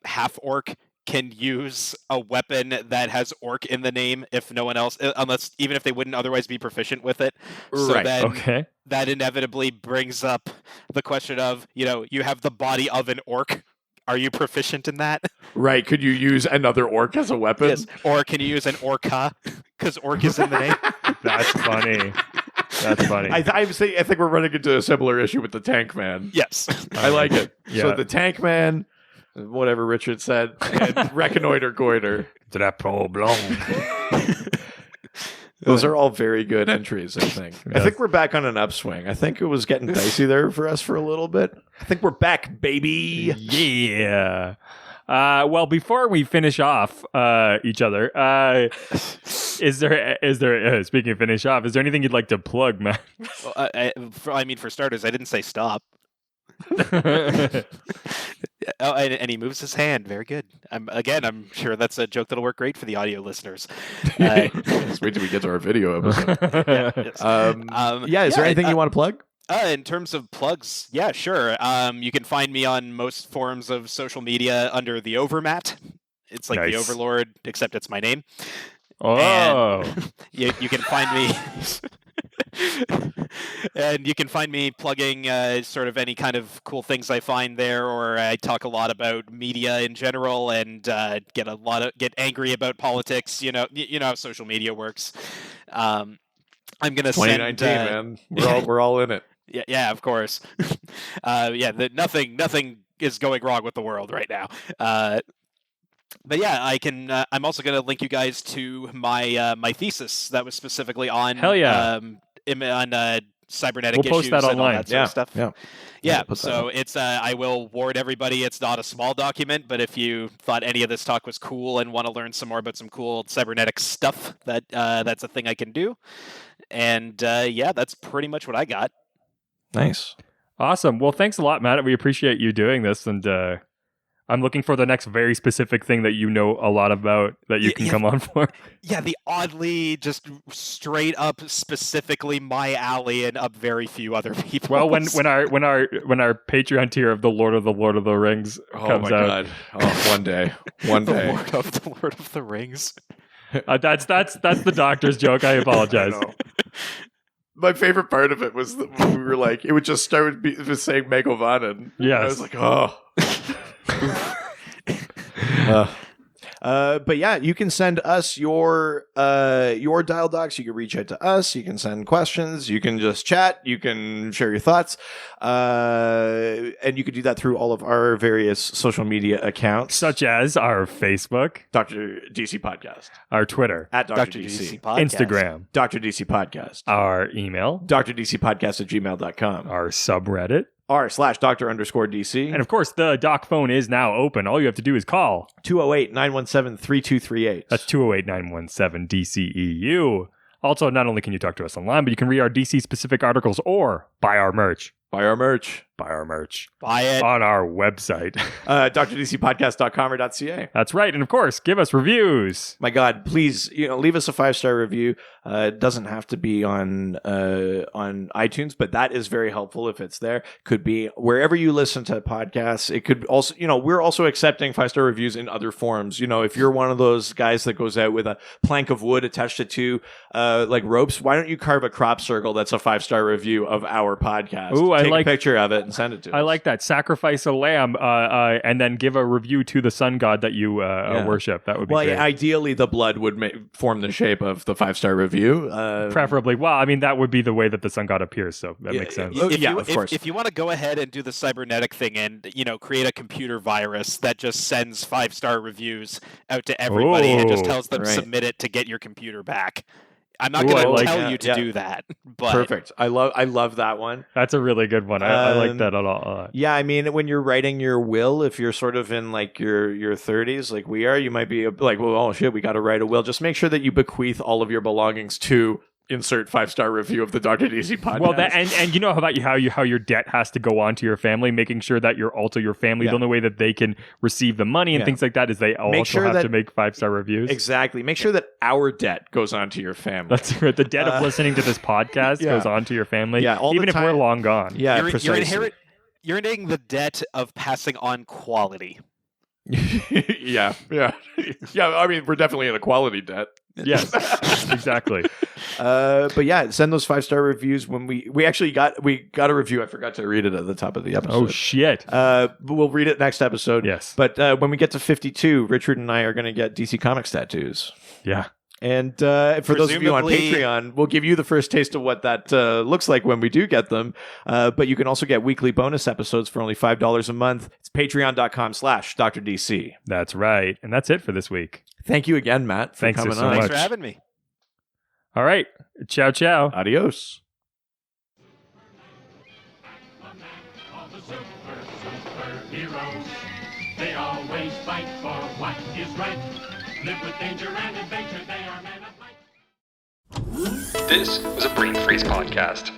half orc can use a weapon that has orc in the name if no one else, unless even if they wouldn't otherwise be proficient with it. So Right, then Okay. that inevitably brings up the question of, you have the body of an orc. Are you proficient in that? Right. Could you use another orc as a weapon? Yes. Or can you use an orca? Because orc is in the name. That's funny. That's funny. I think we're running into a similar issue with the tank man. Yes. I like it. Yeah. So the tank man, whatever Richard said, and reconnoiter goiter. Those are all very good entries, I think. I Yes. think we're back on an upswing. I think it was getting dicey there for us for a little bit. I think we're back, baby. Yeah. Well, before we finish off each other, is there speaking of finish off, is there anything you'd like to plug, Matt? For starters, I didn't say stop. Oh, and he moves his hand. Very good. I'm sure that's a joke that'll work great for the audio listeners. Just wait till we get to our video episode. Is there anything you want to plug? In terms of plugs, yeah, sure. You can find me on most forms of social media under the Overmat. It's like Nice. the Overlord, except it's my name. Oh. You can find me. And you can find me plugging sort of any kind of cool things I find there, or I talk a lot about media in general and get angry about politics. You know how social media works. I'm gonna 2019, send, man. We're all in it. Yeah, of course. Nothing is going wrong with the world right now. But yeah, I can. I'm also going to link you guys to my thesis that was specifically on Hell yeah. on cybernetic We'll post issues that and all online. that sort of stuff. Yeah. Put that So it's I will warn everybody it's not a small document, but if you thought any of this talk was cool and want to learn some more about some cool cybernetics stuff, that's a thing I can do. And that's pretty much what I got. Nice. Awesome. Well, thanks a lot, Matt. We appreciate you doing this, and I'm looking for the next very specific thing that you know a lot about that you can come on for. Yeah, the oddly just straight up specifically my alley and up very few other people. Well, when our Patreon tier of the Lord of the Rings comes out, God! Oh, one day. the Lord of the Rings. That's the doctor's joke. I apologize. I know. My favorite part of it was that when we were like, it would just start with saying Megovanen. Yes. I was like, oh. But yeah, you can send us your dial docs. You can reach out to us. You can send questions. You can just chat. You can share your thoughts. And you can do that through all of our various social media accounts, Such as our Facebook, Dr. DC Podcast, our Twitter, at Dr. DC, Podcast. Instagram, Dr. DC Podcast, our email, drdcpodcast@gmail.com, our subreddit, r/Dr_DC, and of course, the doc phone is now open. All you have to do is call 208-917-3238. That's 208-917-DCEU. Also, not only can you talk to us online, but you can read our DC-specific articles or buy our merch. Buy our merch. Buy it. On our website. drdcpodcast.com or .ca. That's right. And of course, give us reviews. My God, please, leave us a 5-star review. It doesn't have to be on iTunes, but that is very helpful if it's there. Could be wherever you listen to podcasts. It could also, we're also accepting 5-star reviews in other forms. If you're one of those guys that goes out with a plank of wood attached to two like ropes, why don't you carve a crop circle that's a 5-star review of our podcast? Ooh, I take like- a picture of it and send it to us. I like that. Sacrifice a lamb and then give a review to the sun god that you worship. That would be Well, great. ideally, the blood would form the shape of the 5-star review. Preferably. Well, I mean, that would be the way that the sun god appears, so that makes sense. Oh, yeah, of course. If you want to go ahead and do the cybernetic thing and create a computer virus that just sends 5-star reviews out to everybody and just tells them right. submit it to get your computer back. I'm not Ooh, going I to like tell that. you to Yeah. do that, but Perfect. I love that one. That's a really good one. I like that a lot. Yeah, I mean, when you're writing your will, if you're sort of in like your 30s, like we are, you might be like, well, oh shit, we got to write a will. Just make sure that you bequeath all of your belongings to insert 5-star review of the Dr. DC podcast. Well, and you know about how your debt has to go on to your family, making sure that also your family, the only way that they can receive the money and things like that is they also have to make 5-star reviews. Exactly. Make sure that our debt goes on to your family. That's right. The debt of listening to this podcast goes on to your family, even if we're long gone. Yeah, you're precisely. you're inheriting the debt of passing on quality. yeah. I mean, we're definitely in a quality debt. Yes, exactly. But yeah, send those 5-star reviews. When we actually got a review. I forgot to read it at the top of the episode. Oh shit! But we'll read it next episode. Yes. But when we get to 52, Richard and I are going to get DC Comics tattoos. Yeah. And for those of you on Presumably- Patreon, we'll give you the first taste of what that looks like when we do get them. But you can also get weekly bonus episodes for only $5 a month. It's patreon.com/DrDC. That's right. And that's it for this week. Thank you again, Matt, for Thanks coming so on. Thanks much. for having me. All right. Ciao, ciao. Adios. All the superheroes, they always fight for what is right. Live with danger and adventure, they are men of might. This was a Brain Freeze podcast.